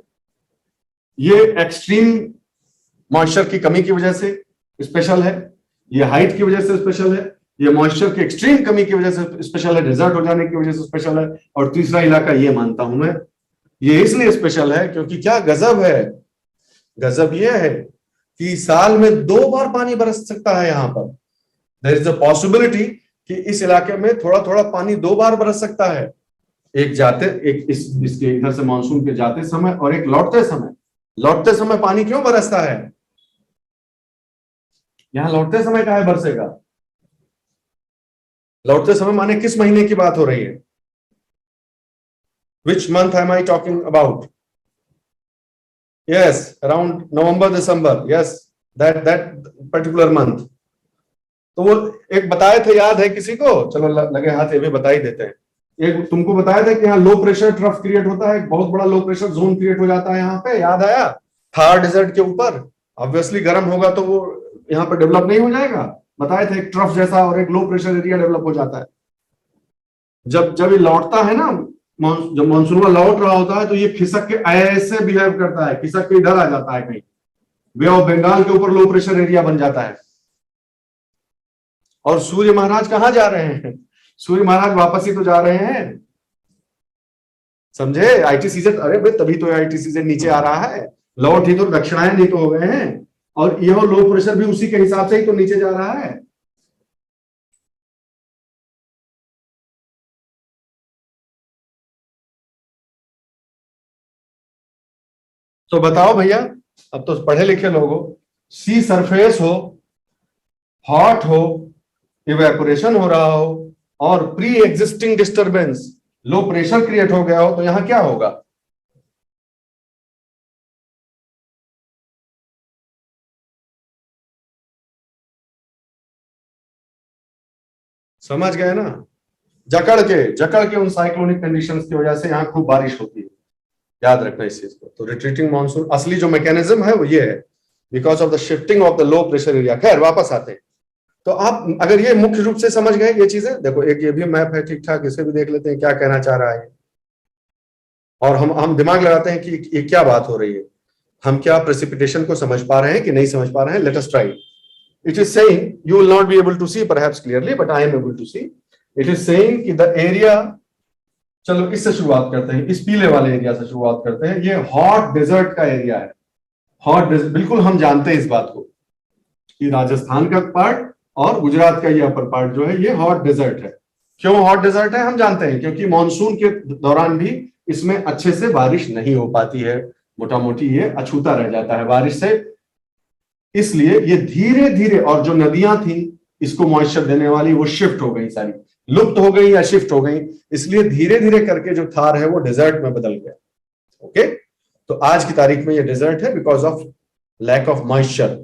ये एक्सट्रीम मॉइस्चर की कमी की वजह से स्पेशल है, ये हाइट की वजह से स्पेशल है, ये मॉइस्चर की एक्सट्रीम कमी की वजह से स्पेशल है, डेजर्ट हो जाने की वजह से स्पेशल है। और तीसरा इलाका, ये मानता हूं मैं, ये इसलिए स्पेशल है क्योंकि क्या गजब है, गजब ये है कि साल में 2 बार पानी बरस सकता है यहां पर। देयर इज अ पॉसिबिलिटी कि इस इलाके में थोड़ा थोड़ा पानी 2 बार बरस सकता है, एक इसके इधर से मानसून के जाते समय और एक लौटते समय। लौटते समय पानी क्यों बरसता है? यहां लौटते समय काहे बरसेगा? लौटते समय माने किस महीने की बात हो रही है? Which month am I talking about? Yes, around November, December. Yes, that particular month. तो वो एक बताए थे, याद है किसी को? चलो लगे हाथ ये भी बता ही देते हैं। एक तुमको बताया था कि यहाँ लो प्रेशर ट्रफ क्रिएट होता है, बहुत बड़ा लो प्रेशर जोन क्रिएट हो जाता है यहाँ पे, याद आया? थार डेजर्ट के ऊपर ऑब्वियसली गर्म होगा तो वो यहाँ पे डेवलप नहीं हो जाएगा। बताए थे एक ट्रफ जैसा और एक लो प्रेशर एरिया डेवलप हो जाता है। जब जब ये लौटता है ना, जब मानसून लौट रहा होता है तो ये खिसक के ऐसे बिहेव करता है, खिसक के इधर आ जाता है, कहीं बे ऑफ बंगाल के ऊपर लो प्रेशर एरिया बन जाता है। और सूर्य महाराज कहाँ जा रहे हैं? सूर्य महाराज वापस ही तो जा रहे हैं, समझे? आईटी सीजन, अरे भाई तभी तो आईटी सीजन नीचे आ रहा है, लौट ही तो दक्षिणायन ही तो हो गए हैं, और यह लो प्रेशर भी उसी के हिसाब से ही तो नीचे जा रहा है। तो बताओ भैया, अब तो पढ़े लिखे लोग हो, सी सरफेस हो, हॉट हो, इवेपोरेशन हो रहा हो, और pre existing disturbance, low pressure create हो गया हो, तो यहां क्या होगा? समझ गए ना? जकड़ के उन साइक्लोनिक कंडीशंस की वजह से यहां खूब बारिश होती है, याद रखना इस चीज को। तो रिट्रीटिंग मानसून असली जो मैकेनिज्म है वो ये है, because of the shifting of the low pressure area. खैर वापस आते हैं, तो आप अगर ये मुख्य रूप से समझ गए ये चीजें, देखो एक ये भी मैप है ठीक ठाक, इसे भी देख लेते हैं क्या कहना चाह रहा है, और हम दिमाग लगाते हैं कि ये क्या बात हो रही है, हम क्या प्रेसिपिटेशन को समझ पा रहे हैं कि नहीं समझ पा रहे हैं। Let us try. It is saying, you will not be able to see perhaps clearly, but I am able to see. It is saying कि द एरिया, चलो इससे शुरुआत करते हैं, इस पीले वाले एरिया से शुरुआत करते हैं। ये हॉट डेजर्ट का एरिया है, हॉट डेजर्ट, बिल्कुल हम जानते हैं इस बात को कि राजस्थान का पार्ट और गुजरात का ये अपर पार्ट जो है ये हॉट डेजर्ट है। क्यों हॉट डेजर्ट है हम जानते हैं, क्योंकि मानसून के दौरान भी इसमें अच्छे से बारिश नहीं हो पाती है, मोटा मोटी ये अछूता रह जाता है बारिश से। इसलिए ये धीरे धीरे, और जो नदियां थी इसको मॉइस्चर देने वाली वो शिफ्ट हो गई, सारी लुप्त हो गई या शिफ्ट हो गई, इसलिए धीरे धीरे करके जो थार है वो डेजर्ट में बदल गया। ओके, तो आज की तारीख में ये डेजर्ट है because of lack of moisture.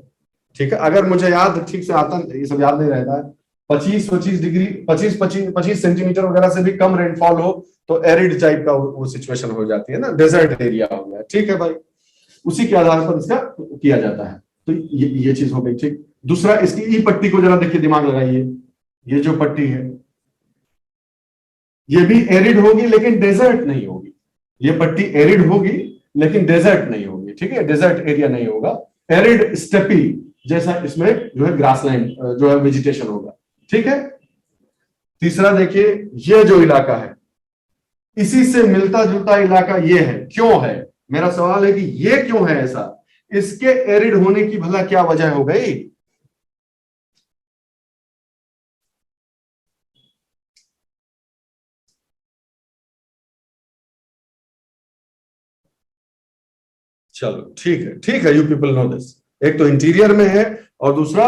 ठीक है, अगर मुझे याद ठीक से आता, ये सब याद नहीं रहता है, 25 डिग्री 25 सेंटीमीटर वगैरह से भी कम रेनफॉल हो तो एरिड टाइप का वो सिचुएशन हो जाती है ना, डेजर्ट एरिया हो गया। ठीक है भाई, उसी के आधार पर इसका किया जाता है। तो ये चीज हो गई। ठीक, दूसरा इसकी ई पट्टी को जरा देखिए, दिमाग लगाइए, ये जो पट्टी है ये भी एरिड होगी लेकिन डेजर्ट नहीं होगी। ये पट्टी एरिड होगी लेकिन डेजर्ट नहीं होगी। ठीक है, डेजर्ट एरिया नहीं होगा, एरिड स्टेपी जैसा इसमें जो है ग्रासलैंड जो है वेजिटेशन होगा। ठीक है, तीसरा देखिए, ये जो इलाका है इसी से मिलता जुलता इलाका ये है। क्यों है, मेरा सवाल है कि ये क्यों है ऐसा, इसके एरिड होने की भला क्या वजह हो गई? चलो ठीक है, यू पीपल नो दिस। एक तो इंटीरियर में है और दूसरा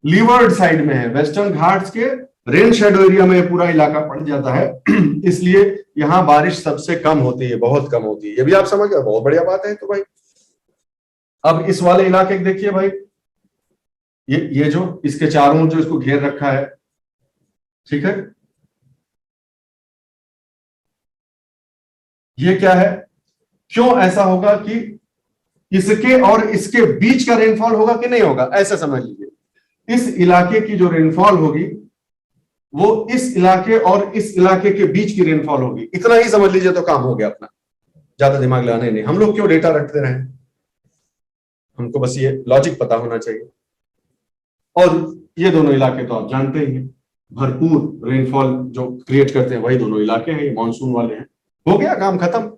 लीवर्ड साइड में है, वेस्टर्न घाट्स के रेन शेडो एरिया में पूरा इलाका पड़ जाता है इसलिए यहां बारिश सबसे कम होती है, बहुत कम होती है। ये भी आप समझ गए, बहुत बढ़िया बात है। तो भाई अब इस वाले इलाके देखिए भाई, ये जो इसके चारों जो इसको घेर रखा है, ठीक है, ये क्या है? क्यों ऐसा होगा कि इसके और इसके बीच का रेनफॉल होगा कि नहीं होगा? ऐसा समझ लीजिए, इस इलाके की जो रेनफॉल होगी वो इस इलाके और इस इलाके के बीच की रेनफॉल होगी। इतना ही समझ लीजिए तो काम हो गया अपना, ज्यादा दिमाग लगाने नहीं। हम लोग क्यों डेटा रखते रहे, हमको बस ये लॉजिक पता होना चाहिए। और ये दोनों इलाके तो आप जानते ही हैं, भरपूर रेनफॉल जो क्रिएट करते हैं वही दोनों इलाके हैं, ये मानसून वाले हैं। हो गया काम खत्म।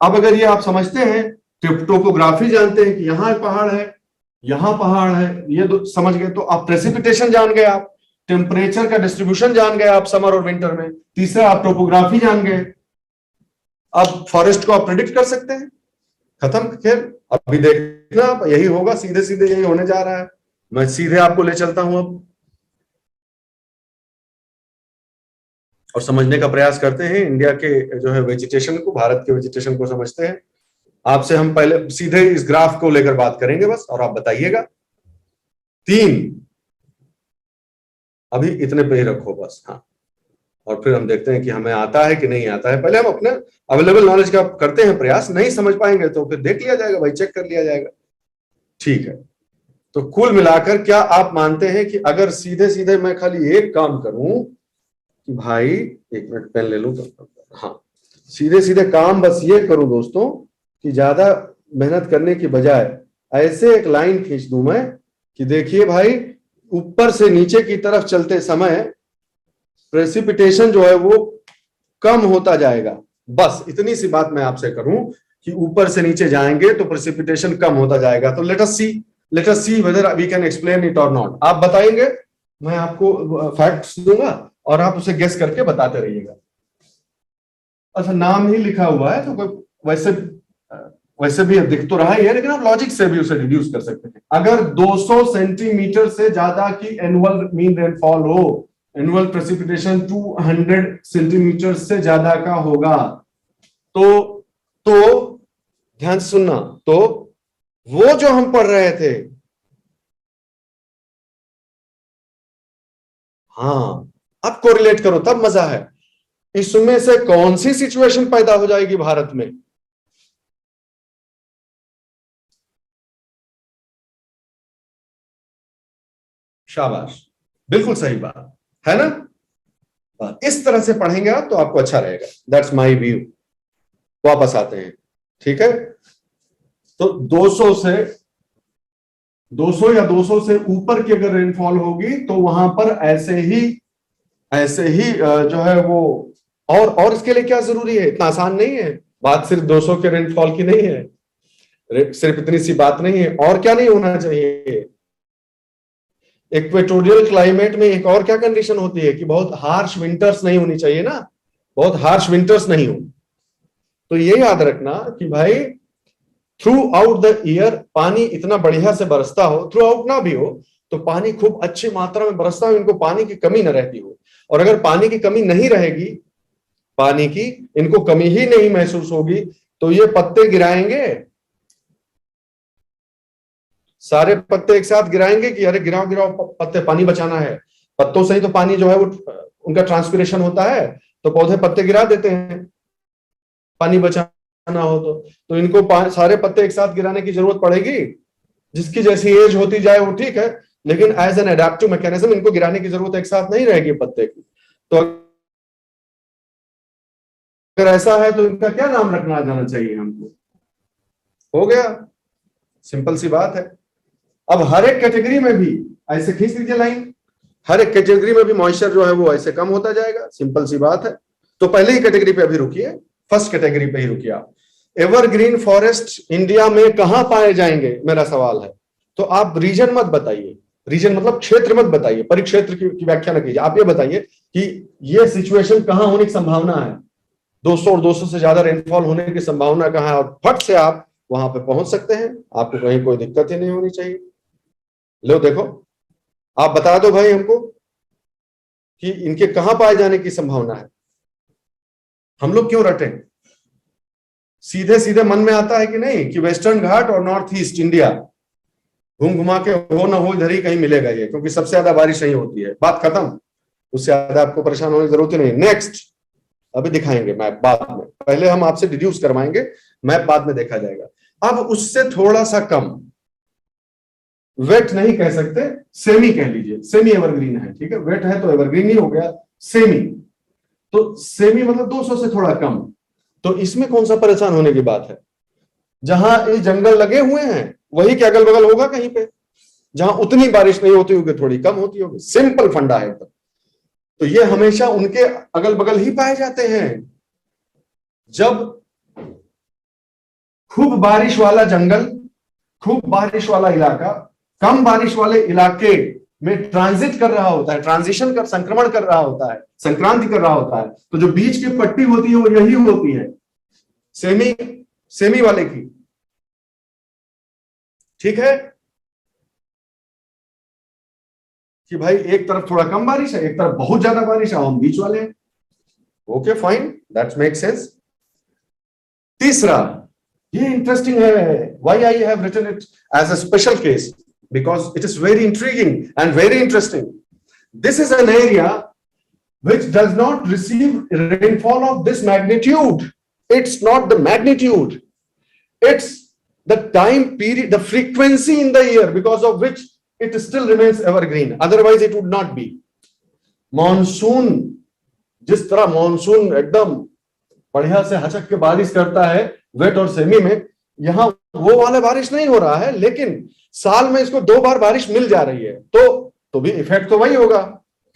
अब अगर ये आप समझते हैं, टोपोग्राफी जानते हैं कि यहाँ पहाड़ है, यहाँ पहाड़ है, ये समझ गए, तो आप प्रेसिपिटेशन जान गए, आप टेम्परेचर का डिस्ट्रीब्यूशन जान गए, आप समर और विंटर में। तीसरा आप टोपोग्राफी जान गए, अब फॉरेस्ट को आप प्रिडिक्ट कर सकते हैं। खत्म खेल। अभी देखना आप, यही होगा, सीधे सीधे यही होने जा रहा है। मैं सीधे आपको ले चलता हूं अब, और समझने का प्रयास करते हैं। इंडिया के जो है वेजिटेशन को, भारत के वेजिटेशन को समझते हैं। आपसे हम पहले सीधे इस ग्राफ को लेकर बात करेंगे बस, और आप बताइएगा। 3, अभी इतने पे ही रखो बस, हाँ। और फिर हम देखते हैं कि हमें आता है कि नहीं आता है। पहले हम अपने अवेलेबल नॉलेज का करते हैं प्रयास, नहीं समझ पाएंगे तो फिर देख लिया जाएगा भाई, चेक कर लिया जाएगा। ठीक है, तो कुल मिलाकर क्या आप मानते हैं कि अगर सीधे सीधे मैं खाली एक काम करूं कि भाई, 1 मिनट पेन ले लूं तो, हाँ, सीधे सीधे काम बस ये करूं दोस्तों कि ज्यादा मेहनत करने की बजाय ऐसे एक लाइन खींच दूं मैं कि देखिए भाई, ऊपर से नीचे की तरफ चलते समय प्रेसिपिटेशन जो है वो कम होता जाएगा। बस इतनी सी बात मैं आपसे करूं कि ऊपर से नीचे जाएंगे तो प्रेसिपिटेशन कम होता जाएगा। तो let us see whether we can explain it और नॉट। आप बताएंगे, मैं आपको फैक्ट्स दूंगा और आप उसे गेस करके बताते रहिएगा। अच्छा, नाम ही लिखा हुआ है तो कोई वैसे भी दिख तो रहा ही है, लेकिन आप लॉजिक से भी उसे डिड्यूस कर सकते हैं। अगर 200 सेंटीमीटर से ज्यादा की एनुअल मीन रेनफॉल हो, एनुअल प्रेसिपिटेशन 200 सेंटीमीटर से ज्यादा का होगा, तो ध्यान से सुनना, तो वो जो हम पढ़ रहे थे, हाँ, अब कोरिलेट करो तब मजा है। इसमें से कौन सी सिचुएशन पैदा हो जाएगी भारत में? शाबाश, बिल्कुल सही बात है ना। इस तरह से पढ़ेंगे आप तो आपको अच्छा रहेगा। That's my view. वापस आते हैं, ठीक है। तो 200 या 200 से ऊपर की अगर रेनफॉल होगी तो वहां पर ऐसे ही जो है वो, और इसके लिए क्या जरूरी है? इतना आसान नहीं है। बात सिर्फ 200 के रेनफॉल की नहीं है, सिर्फ इतनी सी बात नहीं है। और क्या नहीं होना चाहिए? इक्वेटोरियल क्लाइमेट में एक और क्या कंडीशन होती है कि बहुत हार्श विंटर्स नहीं होनी चाहिए ना, बहुत हार्श विंटर्स नहीं हो। तो ये याद रखना कि भाई थ्रू आउट द ईयर पानी इतना बढ़िया से बरसता हो, थ्रू आउट ना भी हो तो पानी खूब अच्छी मात्रा में बरसता हो, इनको पानी की कमी न रहती हो। और अगर पानी की कमी नहीं रहेगी, पानी की इनको कमी ही नहीं महसूस होगी, तो ये पत्ते गिराएंगे, सारे पत्ते एक साथ गिराएंगे कि अरे गिराओ गिराओ पत्ते, पानी बचाना है। पत्तों से ही तो पानी जो है वो उनका ट्रांसपिरेशन होता है, तो पौधे पत्ते गिरा देते हैं पानी बचाना हो तो इनको सारे पत्ते एक साथ गिराने की जरूरत पड़ेगी? जिसकी जैसी एज होती जाए वो ठीक है, लेकिन एज एन एडेप्टिव मैकेनिज्म इनको गिराने की जरूरत एक साथ नहीं रहेगी पत्ते की। तो अगर ऐसा है तो इनका क्या नाम रखना जाना चाहिए हमको? हो गया, सिंपल सी बात है। अब हर एक कैटेगरी में भी ऐसे खींच लीजिए लाइन, हर एक कैटेगरी में भी मॉइस्चर जो है वो ऐसे कम होता जाएगा, सिंपल सी बात है। तो पहले ही कैटेगरी पे अभी रुकिए, फर्स्ट कैटेगरी पे ही रुकिए आप। एवरग्रीन फॉरेस्ट इंडिया में कहां पाए जाएंगे, मेरा सवाल है। तो आप रीजन मत बताइए, रीजन मतलब क्षेत्र मत बताइए, परिक्षेत्र की व्याख्या न कीजिए। आप ये बताइए कि ये सिचुएशन कहां होने की संभावना है, 200 और 200 से ज्यादा रेनफॉल होने की संभावना कहां है, और फट से आप वहां पे पहुंच सकते हैं। आपको कहीं कोई दिक्कत ही नहीं होनी चाहिए। लो देखो, आप बता दो भाई हमको कि इनके कहां पाए जाने की संभावना है। हम लोग क्यों रटे? सीधे सीधे मन में आता है कि नहीं कि वेस्टर्न घाट और नॉर्थ ईस्ट इंडिया घूम घुमा के हो ना हो इधर ही कहीं मिलेगा ये, क्योंकि सबसे ज्यादा बारिश यही होती है, बात खत्म। उससे ज्यादा आपको परेशान होने की जरूरत ही नहीं। नेक्स्ट, अभी दिखाएंगे मैप बाद में, पहले हम आपसे डिड्यूस करवाएंगे, मैप बाद में देखा जाएगा। अब उससे थोड़ा सा कम, वेट नहीं कह सकते, सेमी कह लीजिए, सेमी एवरग्रीन है, ठीक है। वेट है तो एवरग्रीन ही हो गया, सेमी। तो सेमी मतलब 200 से थोड़ा कम। तो इसमें कौन सा परेशान होने की बात है? जहां ये जंगल लगे हुए हैं वही के अगल बगल होगा कहीं पे, जहां उतनी बारिश नहीं होती होगी, थोड़ी कम होती होगी। सिंपल फंडा है एकदम। तो ये हमेशा उनके अगल बगल ही पाए जाते हैं। जब खूब बारिश वाला जंगल, खूब बारिश वाला इलाका कम बारिश वाले इलाके में ट्रांजिट कर रहा होता है, ट्रांजिशन कर, संक्रमण कर रहा होता है, संक्रांति कर रहा होता है, तो जो बीच की पट्टी होती है वो यही होती है, सेमी सेमी वाले की, ठीक है। कि भाई एक तरफ थोड़ा कम बारिश है, एक तरफ बहुत ज्यादा बारिश है, हम बीच वाले हैं। Okay fine, that make sense. तीसरा, ये इंटरेस्टिंग है, why I have written it as a special case, because it is very intriguing and very interesting. This is an area which does not receive rainfall of this magnitude. It's not the magnitude, it's the time period, the frequency in the year because of which it still remains evergreen, otherwise it would not be. Monsoon, जिस तरह मॉनसून एकदम बढ़िया से हचक के बारिश करता है वेट और सेमी में, यहां वो वाला बारिश नहीं हो रहा है, लेकिन साल में इसको 2 बार बारिश मिल जा रही है, तो भी इफेक्ट तो वही होगा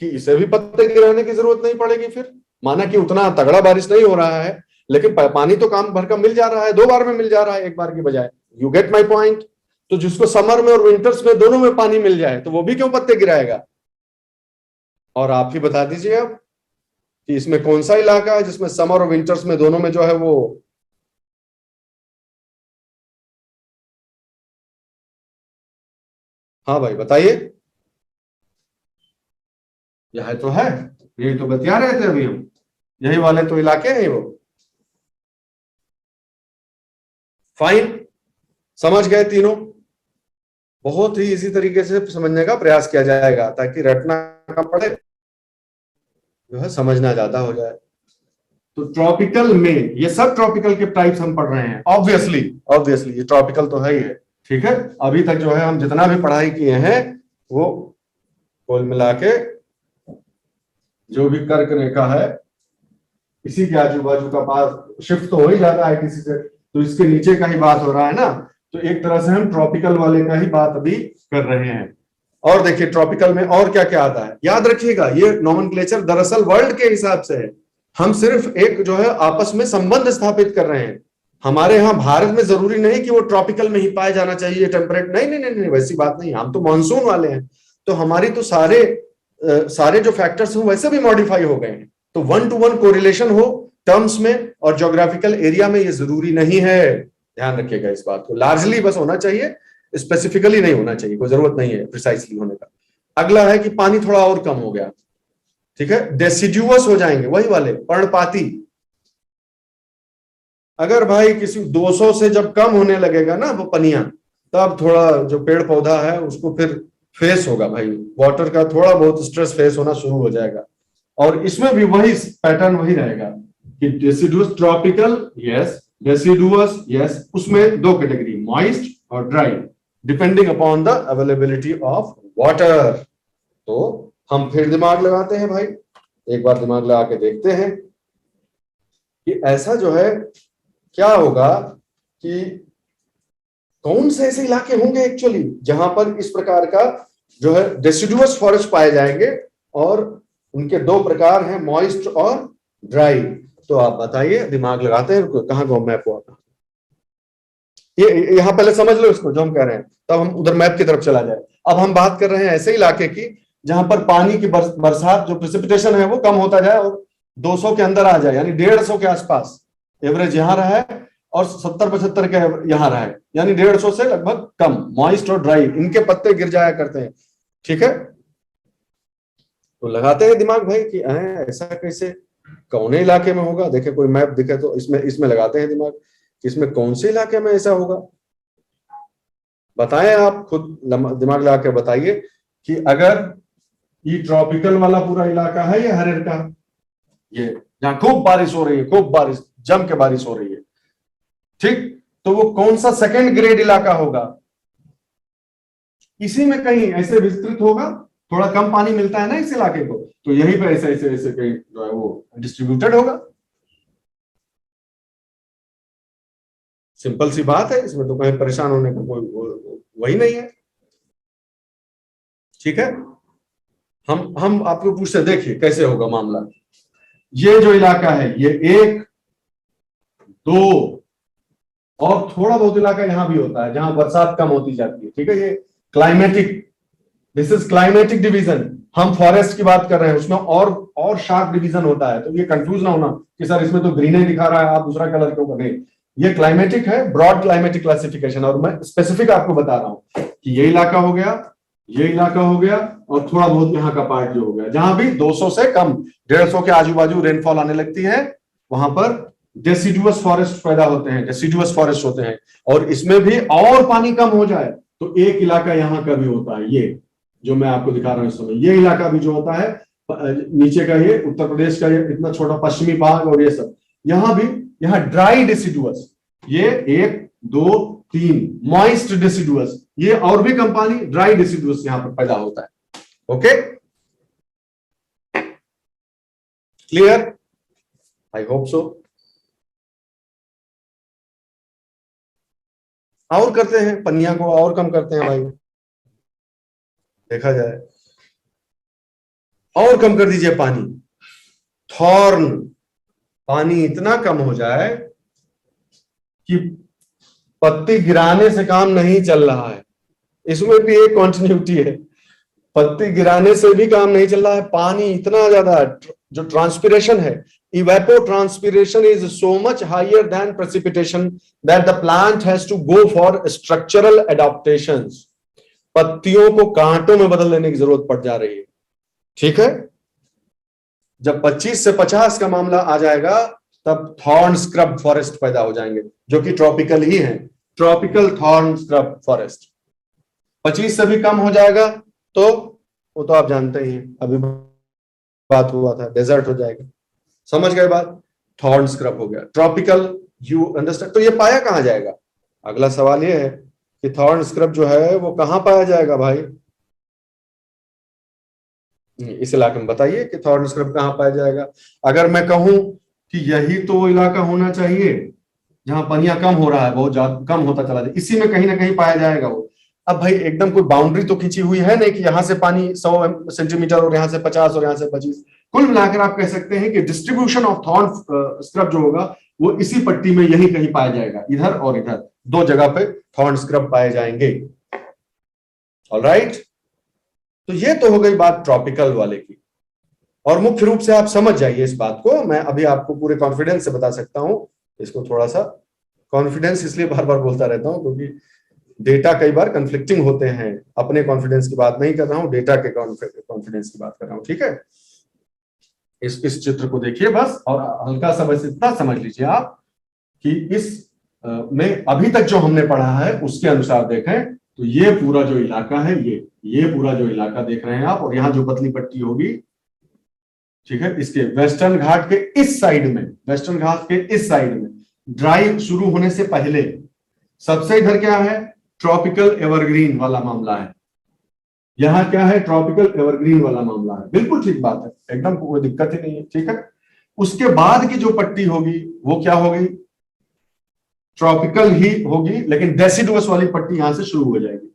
कि इसे भी पत्ते गिराने की जरूरत नहीं पड़ेगी। फिर माना कि उतना तगड़ा बारिश नहीं हो रहा है, लेकिन पानी तो काम भर का मिल जा रहा है, 2 बार में मिल जा रहा है एक बार की बजाय। You get my point. तो जिसको समर में और विंटर्स में दोनों में पानी मिल जाए तो वो भी क्यों पत्ते गिराएगा। और आप ही बता दीजिए अब कि इसमें कौन सा इलाका है जिसमें समर और विंटर्स में दोनों में जो है वो हाँ भाई बताइए। यह तो है, यही तो बतिया रहे थे अभी हम, यही वाले तो इलाके हैं वो। फाइन, समझ गए तीनों। बहुत ही इसी तरीके से समझने का प्रयास किया जाएगा ताकि रटना कम पड़े, जो है समझना ज्यादा हो जाए। तो ट्रॉपिकल में ये सब ट्रॉपिकल के टाइप्स हम पढ़ रहे हैं, ऑब्वियसली ये ट्रॉपिकल तो है ही है। ठीक है, अभी तक जो है हम जितना भी पढ़ाई किए हैं वो कुल मिला के जो भी कर्क रेखा है इसी के आजू बाजू का पास शिफ्ट तो हो ही जाता है किसी से, तो इसके नीचे का ही बात हो रहा है ना। तो एक तरह से हम ट्रॉपिकल वाले का ही बात अभी कर रहे हैं। और देखिए ट्रॉपिकल में और क्या क्या आता है, याद रखिएगा ये नोमेनक्लेचर दरअसल वर्ल्ड के हिसाब से है। हम सिर्फ एक जो है आपस में संबंध स्थापित कर रहे हैं। हमारे यहाँ भारत में जरूरी नहीं कि वो ट्रॉपिकल में ही पाया जाना चाहिए, टेम्परेट नहीं नहीं नहीं, नहीं वैसी बात नहीं। हम तो मानसून वाले हैं, तो हमारी तो सारे जो फैक्टर्स हैं वैसे भी मॉडिफाई हो गए हैं। तो 1-to-1 कोरिलेशन हो टर्म्स में और ज्योग्राफिकल एरिया में ये जरूरी नहीं है, ध्यान रखिएगा इस बात को। लार्जली बस होना चाहिए, स्पेसिफिकली नहीं होना चाहिए, कोई जरूरत नहीं है प्रिसाइसली होने का। अगला है कि पानी थोड़ा और कम हो गया, ठीक है, डेसिडुअस हो जाएंगे, वही वाले पर्णपाती। अगर भाई किसी 200 से जब कम होने लगेगा ना वो पनिया, तब थोड़ा जो पेड़ पौधा है उसको फिर फेस होगा भाई, वाटर का थोड़ा बहुत स्ट्रेस फेस होना शुरू हो जाएगा। और इसमें भी वही पैटर्न वही रहेगा कि deciduous tropical yes, deciduous yes, उसमें 2 कैटेगरी मॉइस्ट और dry, depending upon the availability of water. तो हम फिर दिमाग लगाते हैं भाई, एक बार दिमाग लगा के देखते हैं कि ऐसा जो है क्या होगा कि कौन से ऐसे इलाके होंगे एक्चुअली जहां पर इस प्रकार का जो है डेसिडुअस फॉरेस्ट पाए जाएंगे, और उनके 2 प्रकार हैं, मॉइस्ट और ड्राई। तो आप बताइए, दिमाग लगाते हैं, कहां को मैप हुआ, ये यहां पहले समझ लो इसको जो हम कह रहे हैं, तब हम उधर मैप की तरफ चला जाए। अब हम बात कर रहे हैं ऐसे इलाके की जहां पर पानी की बरसात जो प्रेसिपिटेशन है वो कम होता जाए और 200 के अंदर आ जाए, यानी 150 के आसपास एवरेज यहां रहा है और 70-75 के यहां रहा है, यानी 150 से लगभग कम। मॉइस्ट और ड्राई इनके पत्ते गिर जाया करते हैं, ठीक है। तो लगाते हैं दिमाग भाई कि ऐसा कैसे, कौन इलाके में होगा। देखे कोई मैप दिखे तो इसमें लगाते हैं दिमाग, इसमें कौन से इलाके में ऐसा होगा। बताएं आप खुद, दिमाग लगा के बताइए कि अगर ये ट्रॉपिकल वाला पूरा इलाका है ये हरियर का, ये जहां खूब बारिश हो रही है, खूब बारिश जम के बारिश हो रही है, ठीक, तो वो कौन सा 2nd ग्रेड इलाका होगा। इसी में कहीं ऐसे विस्तृत होगा, थोड़ा कम पानी मिलता है ना इस इलाके को, तो यहीं पे ऐसे ऐसे ऐसे कहीं जो है वो डिस्ट्रीब्यूटेड होगा। सिंपल सी बात है, इसमें तो कहीं परेशान होने का कोई वही नहीं है, ठीक है। हम आपको पूछते, देखिए कैसे होगा मामला। ये जो इलाका है ये 1, 2 और थोड़ा बहुत इलाका यहां भी होता है जहां बरसात कम होती जाती है, ठीक है। ये climatic, this is climatic division. हम फॉरेस्ट की बात कर रहे हैं, उसमें और शार्प डिवीजन होता है, तो ये कंफ्यूज ना होना कि सर इसमें तो ग्रीन दिखा रहा है, आप दूसरा कलर क्यों कर रहे हैं। ये क्लाइमेटिक है, ब्रॉड क्लाइमेटिक क्लासिफिकेशन, और मैं स्पेसिफिक आपको बता रहा हूं कि ये इलाका हो गया, ये इलाका हो गया, और थोड़ा बहुत यहाँ का पार्ट जो हो गया, जहां भी 200 से कम, 150 के आजू बाजू रेनफॉल आने लगती है, वहां पर डेसिडुअस फॉरेस्ट पैदा होते हैं, डेसिडुअस फॉरेस्ट होते हैं। और इसमें भी और पानी कम हो जाए तो एक इलाका यहाँ का भी होता है, ये जो मैं आपको दिखा रहा हूं इस समय, ये इलाका भी जो होता है नीचे का, ये उत्तर प्रदेश का ये इतना छोटा पश्चिमी भाग और ये सब, यहाँ भी, यहाँ ड्राई डेसिडुअस, ये 1 2 3 मॉइस्ट डेसिडुअस, ये और भी कम पानी, ड्राई डेसिडुअस यहां पर पैदा होता है। Okay, clear? I hope so. और करते हैं, पनिया को और कम करते हैं भाई, देखा जाए, और कम कर दीजिए पानी, थॉर्न, पानी इतना कम हो जाए कि पत्ती गिराने से काम नहीं चल रहा है। इसमें भी एक कॉन्टिन्यूटी है, पत्ती गिराने से भी काम नहीं चल रहा है, पानी इतना ज्यादा, जो ट्रांसपिरेशन है, evapotranspiration is so much higher than precipitation that the plant has to go for structural adaptations. पत्तियों को कांटों में बदल देने की जरूरत पड़ जा रही है। ठीक है, जब 25 से 50 का मामला आ जाएगा तब थॉर्न स्क्रब फॉरेस्ट पैदा हो जाएंगे, जो कि ट्रॉपिकल ही है, ट्रॉपिकल थॉर्न स्क्रब फॉरेस्ट। 25 से भी कम हो जाएगा तो वो तो आप जानते ही हैं, अभी बात हुआ था, डेजर्ट हो जाएगा। समझ गए बात? थॉर्न स्क्रब हो गया, ट्रॉपिकल, यू अंडरस्टैंड? तो ये पाया कहां जाएगा? अगला सवाल ये है कि थॉर्न स्क्रब जो है वो कहां पाया जाएगा भाई? इस इलाके में बताइए कि थॉर्न स्क्रब कहां पाया जाएगा। अगर मैं कहूं कि यही तो इलाका होना चाहिए जहां पनिया कम हो रहा है, बहुत ज्यादा कम होता चला जाए, इसी में कहीं ना कहीं पाया जाएगा वो। अब भाई एकदम कोई बाउंड्री तो खींची हुई है नहीं कि यहां से पानी 100 सेंटीमीटर और यहां से 50 और यहां से 25। कुल मिलाकर आप कह सकते हैं कि डिस्ट्रीब्यूशन ऑफ थॉर्न स्क्रब जो होगा वो इसी पट्टी में यही कहीं पाया जाएगा, इधर और इधर, 2 जगह पे थॉर्न स्क्रब पाए जाएंगे। ऑलराइट, तो ये तो हो गई बात ट्रॉपिकल वाले की, और मुख्य रूप से आप समझ जाइए इस बात को। मैं अभी आपको पूरे कॉन्फिडेंस से बता सकता हूं, इसको थोड़ा सा कॉन्फिडेंस इसलिए बार बार बोलता रहता हूं क्योंकि डेटा कई बार कंफ्लिक्टिंग होते हैं। अपने कॉन्फिडेंस की बात नहीं कर रहा हूं, डेटा के कॉन्फिडेंस की बात कर रहा हूं। ठीक है, इस चित्र को देखिए बस, और हल्का सा बस इतना समझ लीजिए आप कि इस में अभी तक जो हमने पढ़ा है उसके अनुसार देखें तो ये पूरा जो इलाका है, ये पूरा जो इलाका देख रहे हैं आप, और यहाँ जो पतली पट्टी होगी, ठीक है, इसके वेस्टर्न घाट के इस साइड में, वेस्टर्न घाट के इस साइड में ड्राई शुरू होने से पहले सबसे इधर क्या है, ट्रॉपिकल एवरग्रीन वाला मामला है। यहां क्या है, ट्रॉपिकल एवरग्रीन वाला मामला है। बिल्कुल ठीक बात है, एकदम कोई दिक्कत ही नहीं है। ठीक है, उसके बाद की जो पट्टी होगी वो क्या होगी, ट्रॉपिकल ही होगी, लेकिन डेसिडुअस वाली पट्टी यहां से शुरू हो जाएगी।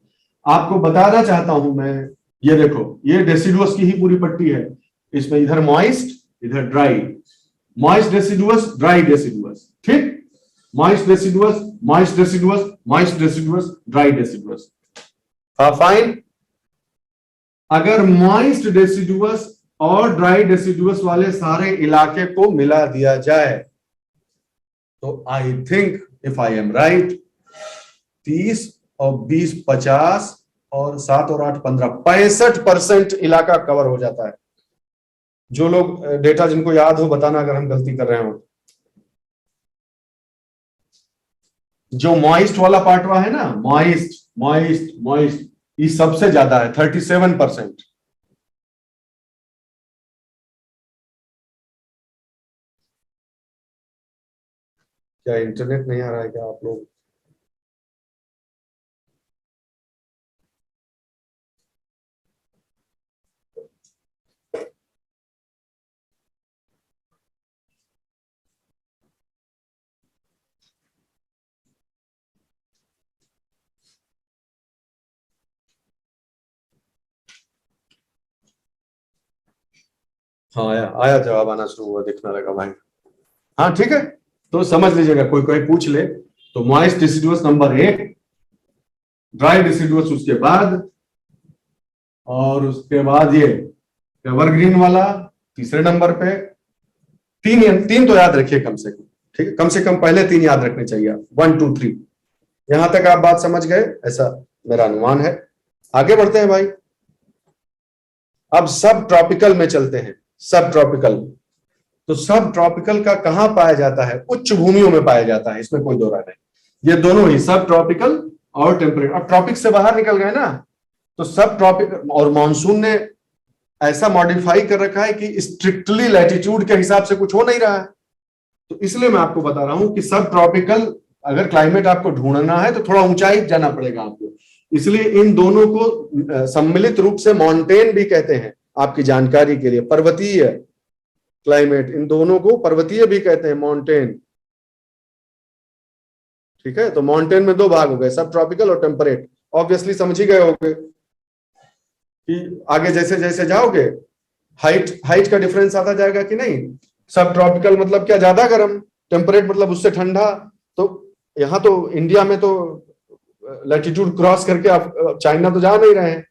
आपको बताना चाहता हूं मैं, ये देखो, ये डेसिडुअस की ही पूरी पट्टी है, इसमें इधर मॉइस्ट, इधर dry, moist deciduous, dry deciduous, ठीक, moist deciduous, moist deciduous, moist deciduous, dry deciduous. Fine. अगर मॉइस्ट डेसिडुअस और ड्राई डेसिडुअस वाले सारे इलाके को मिला दिया जाए तो I think, if I am right, 30 और 20 50 और 7 और 8 15 65% इलाका कवर हो जाता है। जो लोग डेटा जिनको याद हो बताना अगर हम गलती कर रहे हो। जो मॉइस्ट वाला पार्ट हुआ है ना, मॉइस्ट मॉइस्ट मॉइस्ट, ये सबसे ज्यादा है, 37%। क्या इंटरनेट नहीं आ रहा है क्या आप लोग? हाँ, आया आया, जवाब आना शुरू हुआ, दिखने लगा भाई। हाँ ठीक है, तो समझ लीजिएगा, कोई कोई पूछ ले तो मॉइस्ट डिसिडुअस नंबर 1, ड्राई डिसिडुअस उसके बाद, और उसके बाद ये एवरग्रीन वाला तीसरे नंबर पे। तीन तो याद रखिए कम से कम, ठीक है, कम से कम पहले 3 याद रखने चाहिए आप, 1 2 3। यहां तक आप बात समझ गए ऐसा मेरा अनुमान है। आगे बढ़ते हैं भाई। अब सब ट्रॉपिकल में चलते हैं। सब ट्रॉपिकल, तो सब ट्रॉपिकल का कहां पाया जाता है? उच्च भूमियों में पाया जाता है, इसमें कोई दो राय नहीं। ये दोनों ही, सब ट्रॉपिकल और टेम्परेट। अब ट्रॉपिक से बाहर निकल गए ना, तो सब ट्रॉपिक, और मॉनसून ने ऐसा मॉडिफाई कर रखा है कि स्ट्रिक्टली लैटिट्यूड के हिसाब से कुछ हो नहीं रहा है। तो इसलिए मैं आपको बता रहा हूं कि सब ट्रॉपिकल अगर क्लाइमेट आपको ढूंढना है तो थोड़ा ऊंचाई जाना पड़ेगा आपको। इसलिए इन दोनों को सम्मिलित रूप से माउंटेन भी कहते हैं, आपकी जानकारी के लिए। पर्वतीय क्लाइमेट, इन दोनों को पर्वतीय भी कहते हैं, माउंटेन। ठीक है, तो माउंटेन में दो भाग हो गए, सब ट्रॉपिकल और टेम्परेट। ऑब्वियसली समझ ही गए होंगे कि आगे जैसे जैसे जाओगे हाइट का डिफरेंस आता जाएगा कि नहीं। सब ट्रॉपिकल मतलब क्या? ज्यादा गर्म। टेम्परेट मतलब उससे ठंडा। तो यहाँ तो इंडिया में तो लैटिट्यूड क्रॉस करके आप चाइना तो जा नहीं रहे हैं,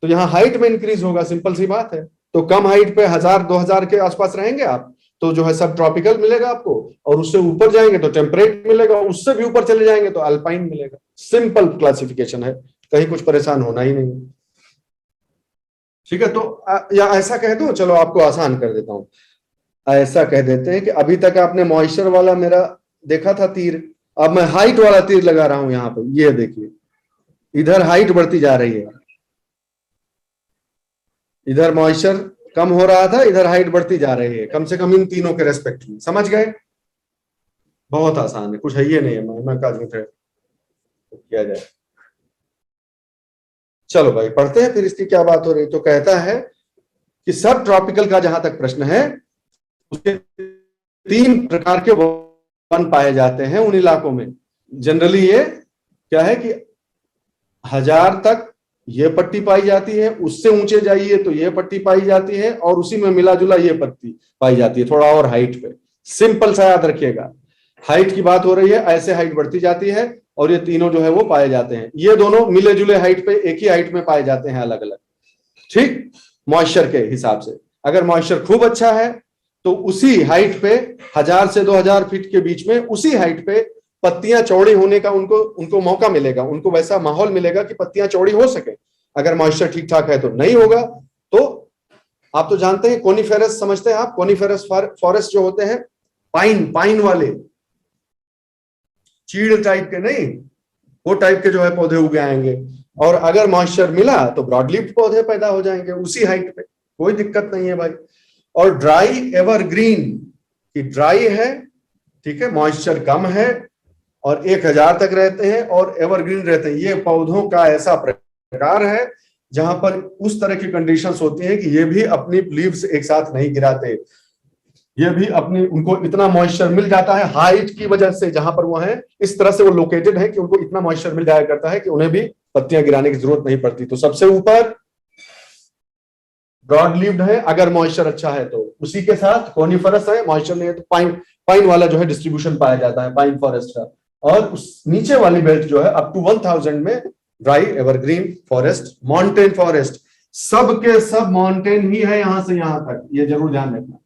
तो यहाँ हाइट में इंक्रीज होगा, सिंपल सी बात है। तो कम हाइट पे 1000-2000 के आसपास रहेंगे आप, तो जो है सब ट्रॉपिकल मिलेगा आपको, और उससे ऊपर जाएंगे तो टेम्परेट मिलेगा, उससे भी ऊपर चले जाएंगे तो अल्पाइन मिलेगा। सिंपल क्लासिफिकेशन है, कहीं कुछ परेशान होना ही नहीं। ठीक है, तो या ऐसा कह दो, चलो आपको आसान कर देता हूं। ऐसा कह देते हैं कि अभी तक आपने मॉइस्चर वाला मेरा देखा था तीर, अब मैं हाइट वाला तीर लगा रहा हूं यहाँ पे। ये देखिए, इधर हाइट बढ़ती जा रही है, इधर मॉइस्चर कम हो रहा था, इधर हाइट बढ़ती जा रही है, कम से कम इन तीनों के रेस्पेक्ट में। समझ गए? बहुत आसान है, कुछ है ये नहीं है, मैं का झूठ है तो किया जाए। चलो भाई पढ़ते हैं फिर, इसकी क्या बात हो रही। तो कहता है कि सब ट्रॉपिकल का जहां तक प्रश्न है, उसके 3 प्रकार के वन पाए जाते हैं उन इलाकों में। जनरली ये क्या है कि 1000 तक ये पट्टी पाई जाती है, उससे ऊंचे जाइए तो ये पट्टी पाई जाती है, और उसी में मिला जुला ये पट्टी पाई जाती है, थोड़ा और हाइट पे। सिंपल सा याद रखिएगा, हाइट की बात हो रही है, ऐसे हाइट बढ़ती जाती है, और ये तीनों जो है वो पाए जाते हैं। ये दोनों मिले जुले हाइट पे, एक ही हाइट में पाए जाते हैं, अलग अलग। ठीक, मॉइस्चर के हिसाब से। अगर मॉइस्चर खूब अच्छा है तो उसी हाइट पे 1000 से 2000 फीट के बीच में, उसी हाइट पे पत्तियां चौड़ी होने का उनको मौका मिलेगा, उनको वैसा माहौल मिलेगा कि पत्तियां चौड़ी हो सके। अगर मॉइस्चर ठीक ठाक है तो नहीं होगा। तो आप तो जानते हैं कोनिफेरस, समझते हैं आप? कोनिफेरस फॉरेस्ट जो होते हैं, पाइन वाले, चीड़ टाइप के नहीं, वो टाइप के जो है पौधे उग आएंगे। और अगर मॉइस्चर मिला तो ब्रॉड लीफ पौधे पैदा हो जाएंगे उसी हाइट पे, कोई दिक्कत नहीं है भाई। और ड्राई एवरग्रीन, कि ड्राई है, ठीक है, मॉइस्चर कम है, और 1000 तक रहते हैं, और एवरग्रीन रहते हैं। ये पौधों का ऐसा प्रकार है जहां पर उस तरह की कंडीशंस होती हैं कि ये भी अपनी लीव्स एक साथ नहीं गिराते, ये भी अपनी, उनको इतना मॉइस्चर मिल जाता है हाइट की वजह से, जहां पर वो है इस तरह से वो लोकेटेड है कि उनको इतना मॉइस्चर मिल जाया करता है कि उन्हें भी पत्तियां गिराने की जरूरत नहीं पड़ती। तो सबसे ऊपर ब्रॉड लीव्ड है, अगर मॉइस्चर अच्छा है तो। उसी के साथ कोनिफरस है, मॉइस्चर नहीं है तो पाइन वाला जो है डिस्ट्रीब्यूशन पाया जाता है, पाइन फॉरेस्ट का। और उस नीचे वाली बेल्ट जो है अप टू 1000 में dry evergreen forest, mountain forest. सब के सब माउंटेन ही है यहां से यहां तक, ये जरूर ध्यान रखना।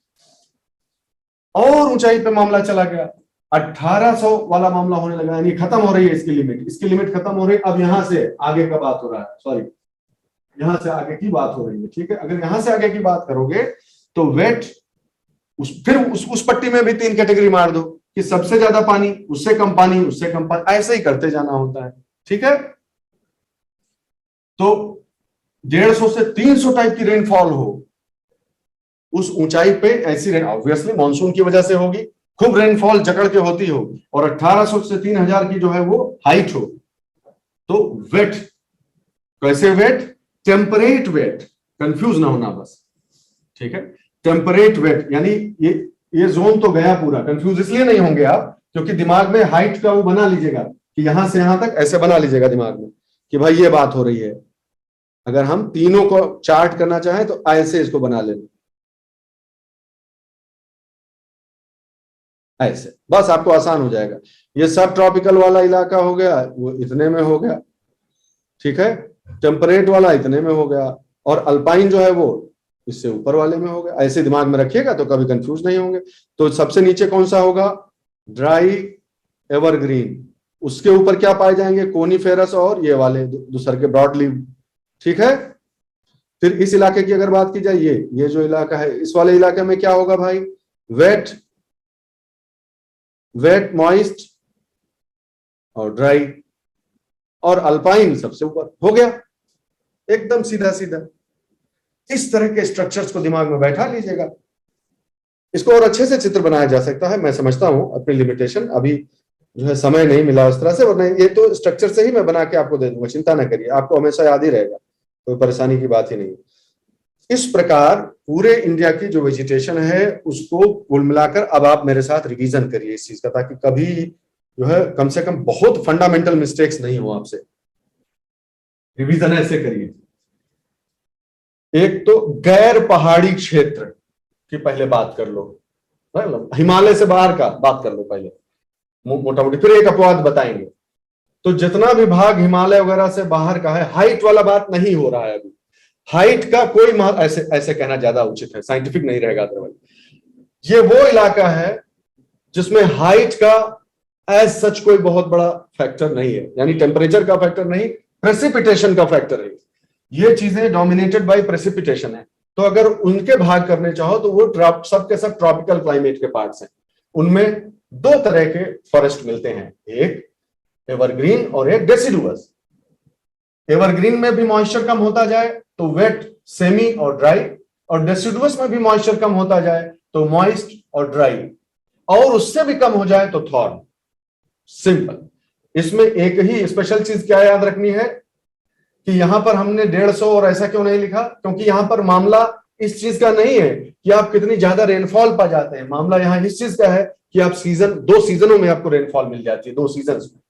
और ऊंचाई पे मामला चला गया, 1800 वाला मामला होने लगा, यानी खत्म हो रही है इसकी लिमिट खत्म हो रही है। अब यहां से आगे का बात हो रहा है, सॉरी, यहां से आगे की बात हो रही है। ठीक है, अगर यहां से आगे की बात करोगे तो वेट, उस पट्टी में भी 3 कैटेगरी मार दो कि सबसे ज्यादा पानी, उससे कम पानी, उससे कम पानी, ऐसे ही करते जाना होता है। ठीक है, तो 150 से 300 टाइप की रेनफॉल हो उस ऊंचाई पे, ऐसी रेन ऑब्वियसली मानसून की वजह से होगी, खूब रेनफॉल जकड़ के होती हो, और 1800 से 3000 की जो है वो हाइट हो, तो वेट, कैसे वेट? टेम्परेट वेट, कंफ्यूज ना होना बस। ठीक है, टेम्परेट वेट, यानी ये जोन तो गया पूरा, कंफ्यूज इसलिए नहीं होंगे आप, क्योंकि दिमाग में हाइट का वो बना लीजिएगा कि यहां से यहां तक, ऐसे बना लीजिएगा दिमाग में कि भाई ये बात हो रही है। अगर हम तीनों को चार्ट करना चाहें तो ऐसे इसको बना लेना, ऐसे, बस आपको आसान हो जाएगा। ये सब ट्रॉपिकल वाला इलाका हो गया, वो इतने में हो गया। ठीक है, टेम्परेट वाला इतने में हो गया, और अल्पाइन जो है वो इससे ऊपर वाले में हो गया। ऐसे दिमाग में रखिएगा तो कभी कंफ्यूज नहीं होंगे। तो सबसे नीचे कौन सा होगा? Dry evergreen. उसके ऊपर क्या पाए जाएंगे? कोनिफेरस और ये वाले दूसर के ब्रॉड लीव। ठीक है, फिर इस इलाके की अगर बात की जाए, ये जो इलाका है, इस वाले इलाके में क्या होगा भाई? वेट, वेट, मॉइस्ट और ड्राई। और अल्पाइन सबसे ऊपर हो गया, एकदम सीधा सीधा। इस तरह के स्ट्रक्चर्स को दिमाग में बैठा लीजिएगा। इसको और अच्छे से चित्र बनाया जा सकता है, मैं समझता हूं अपनी लिमिटेशन, अभी जो है समय नहीं मिला उस तरह से, वरना ये तो स्ट्रक्चर से ही मैं बना के आपको दे दूंगा, चिंता ना करिए, आपको हमेशा याद ही रहेगा, कोई परेशानी की बात ही नहीं। इस प्रकार पूरे इंडिया की जो वेजिटेशन है उसको कुल मिलाकर अब आप मेरे साथ रिवीजन करिए इस चीज का, ताकि कभी जो है कम से कम बहुत फंडामेंटल मिस्टेक्स नहीं हो आपसे। रिवीजन ऐसे करिए, एक तो गैर पहाड़ी क्षेत्र की पहले बात कर लो, हिमालय से बाहर का बात कर लो पहले मोटा मोटी, फिर एक अपवाद बताएंगे। तो जितना भी भाग हिमालय वगैरह से बाहर का है, हाइट वाला बात नहीं हो रहा है अभी, हाइट का कोई ऐसे ऐसे कहना ज्यादा उचित है, साइंटिफिक नहीं रहेगा अदरवाइज। ये वो इलाका है जिसमें हाइट का एज सच कोई बहुत बड़ा फैक्टर नहीं है, यानी टेम्परेचर का फैक्टर नहीं, प्रेसिपिटेशन का फैक्टर है। ये चीजें डोमिनेटेड बाय प्रेसिपिटेशन है। तो अगर उनके भाग करने चाहो तो वो सब के सब ट्रॉपिकल क्लाइमेट के पार्ट्स हैं। उनमें दो तरह के फॉरेस्ट मिलते हैं, एक एवरग्रीन और एक डेसिडुअस। एवरग्रीन में भी मॉइस्चर कम होता जाए तो वेट, सेमी और ड्राई, और डेसिडुअस में भी मॉइस्चर कम होता जाए तो मॉइस्ट और ड्राई, और उससे भी कम हो जाए तो थॉर्न। सिंपल। इसमें एक ही स्पेशल चीज क्या याद रखनी है कि यहां पर हमने 150 और ऐसा क्यों नहीं लिखा, क्योंकि यहां पर मामला इस चीज का नहीं है कि आप कितनी ज्यादा रेनफॉल पा जाते हैं, मामला यहां इस चीज का है कि आप दो सीजनों में आपको रेनफॉल मिल जाती है, 2 सीजन में।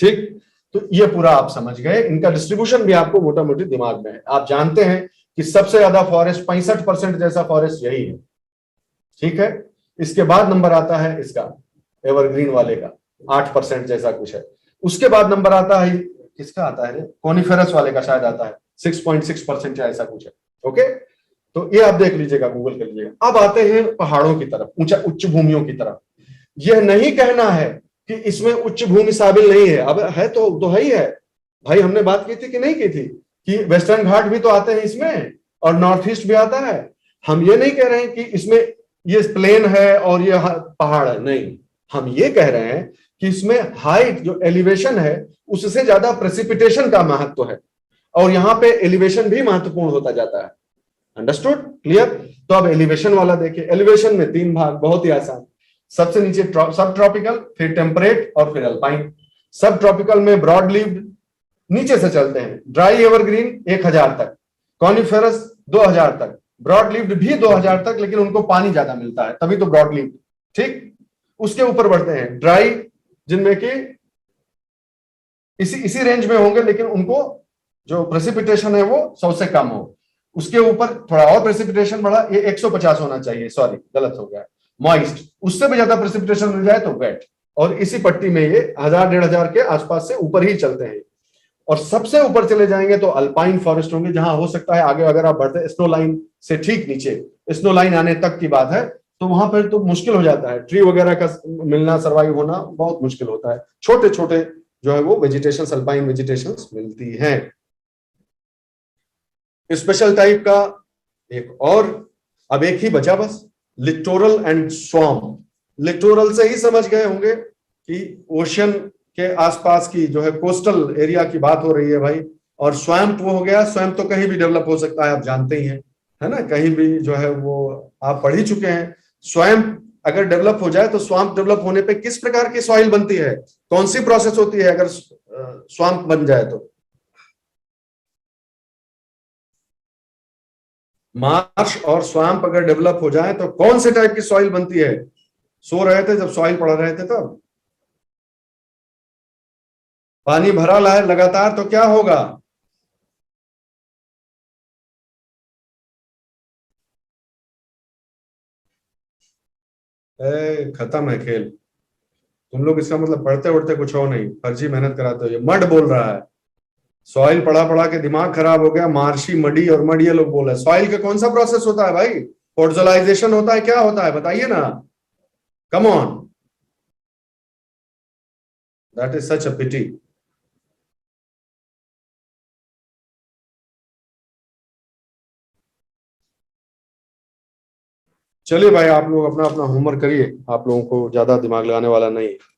ठीक, तो ये पूरा आप समझ गए, इनका डिस्ट्रीब्यूशन भी आपको मोटा मोटी दिमाग में है। आप जानते हैं कि सबसे ज्यादा फॉरेस्ट 65% जैसा फॉरेस्ट यही है। ठीक है, इसके बाद नंबर आता है इसका एवरग्रीन वाले का 8% जैसा कुछ है। उसके बाद नंबर आता है, किसका आता है, कोनिफेरस वाले का शायद आता है 6.6% या ऐसा कुछ है। ओके, तो ये आप देख लीजिएगा, गूगल कर लीजिएगा। अब आते हैं पहाड़ों की तरफ, उच्च भूमियों की तरफ। यह नहीं कहना है कि इसमें उच्च भूमि शामिल नहीं है, अब है तो है ही है भाई। हमने बात की थी कि नहीं की थी कि वेस्टर्न घाट भी तो आते हैं इसमें, और नॉर्थ ईस्ट भी आता है। हम ये नहीं कह रहे हैं कि इसमें ये प्लेन है और ये पहाड़ है, नहीं। हम ये कह रहे हैं कि इसमें हाइट, जो एलिवेशन है, उससे ज्यादा प्रेसिपिटेशन का महत्व है, और यहां पे एलिवेशन भी महत्वपूर्ण होता जाता है। Understood, clear? तो अब एलिवेशन वाला देखिए, एलिवेशन में 3 भाग, बहुत ही आसान। सबसे नीचे सब ट्रॉपिकल, फिर टेम्परेट और फिर अल्पाइन। सब ट्रॉपिकल में ब्रॉड लीव्ड, नीचे से चलते हैं, ड्राई एवरग्रीन 1000 तक, कॉनिफेरस 2000 तक, ब्रॉड लीव्ड भी 2000 तक, लेकिन उनको पानी ज्यादा मिलता है तभी तो ब्रॉड लीव्ड। ठीक, उसके ऊपर बढ़ते हैं ड्राई, जिनमें कि इसी इसी रेंज में होंगे, लेकिन उनको जो प्रेसिपिटेशन है वो 100 से कम हो। उसके ऊपर थोड़ा और प्रेसिपिटेशन बढ़ा, ये 150 होना चाहिए, सॉरी गलत हो गया, मॉइस्ट। उससे भी ज्यादा प्रेसिपिटेशन मिल जाए तो वेट। और इसी पट्टी में ये 1000-1500 के आसपास से ऊपर ही चलते हैं। और सबसे ऊपर चले जाएंगे तो अल्पाइन फॉरेस्ट होंगे, जहां हो सकता है आगे अगर आप बढ़ते स्नो लाइन से ठीक नीचे, स्नो लाइन आने तक की बात है, तो वहां पर तो मुश्किल हो जाता है, ट्री वगैरह का मिलना, सर्वाइव होना बहुत मुश्किल होता है। छोटे छोटे जो है वो वेजिटेशन, अल्पाइन वेजिटेशन मिलती हैं। स्पेशल टाइप का एक और, अब एक ही बचा बस, लिटोरल एंड स्वाम्प। लिटोरल से ही समझ गए होंगे कि ओशन के आसपास की जो है कोस्टल एरिया की बात हो रही है भाई। और स्वैम्प वो हो गया, स्वैम्प तो कहीं भी डेवलप हो सकता है, आप जानते ही हैं, है ना, कहीं भी जो है वो आप पढ़ ही चुके हैं। स्वैम्प अगर डेवलप हो जाए तो स्वाम्प डेवलप होने पे किस प्रकार की सॉइल बनती है, कौन सी प्रोसेस होती है अगर स्वाम्प बन जाए तो? मार्श और स्वाम्प अगर डेवलप हो जाए तो कौन से टाइप की सॉइल बनती है? सो रहे थे जब सॉइल पढ़ रहे थे तब? पानी भरा है लगातार तो क्या होगा? खत्म है खेल। तुम लोग इसका मतलब पढ़ते उड़ते कुछ हो नहीं, फर्जी मेहनत कराते हो। ये मड बोल रहा है, सॉइल पढ़ा पढ़ा के दिमाग खराब हो गया, मार्शी मडी और मड ये लोग बोल रहे हैं। सॉइल का कौन सा प्रोसेस होता है भाई? पोर्जोलाइजेशन होता है, क्या होता है बताइए ना, come on. That is such a pity. चलिए भाई, आप लोग अपना अपना होमवर्क करिए, आप लोगों को ज्यादा दिमाग लगाने वाला नहीं है।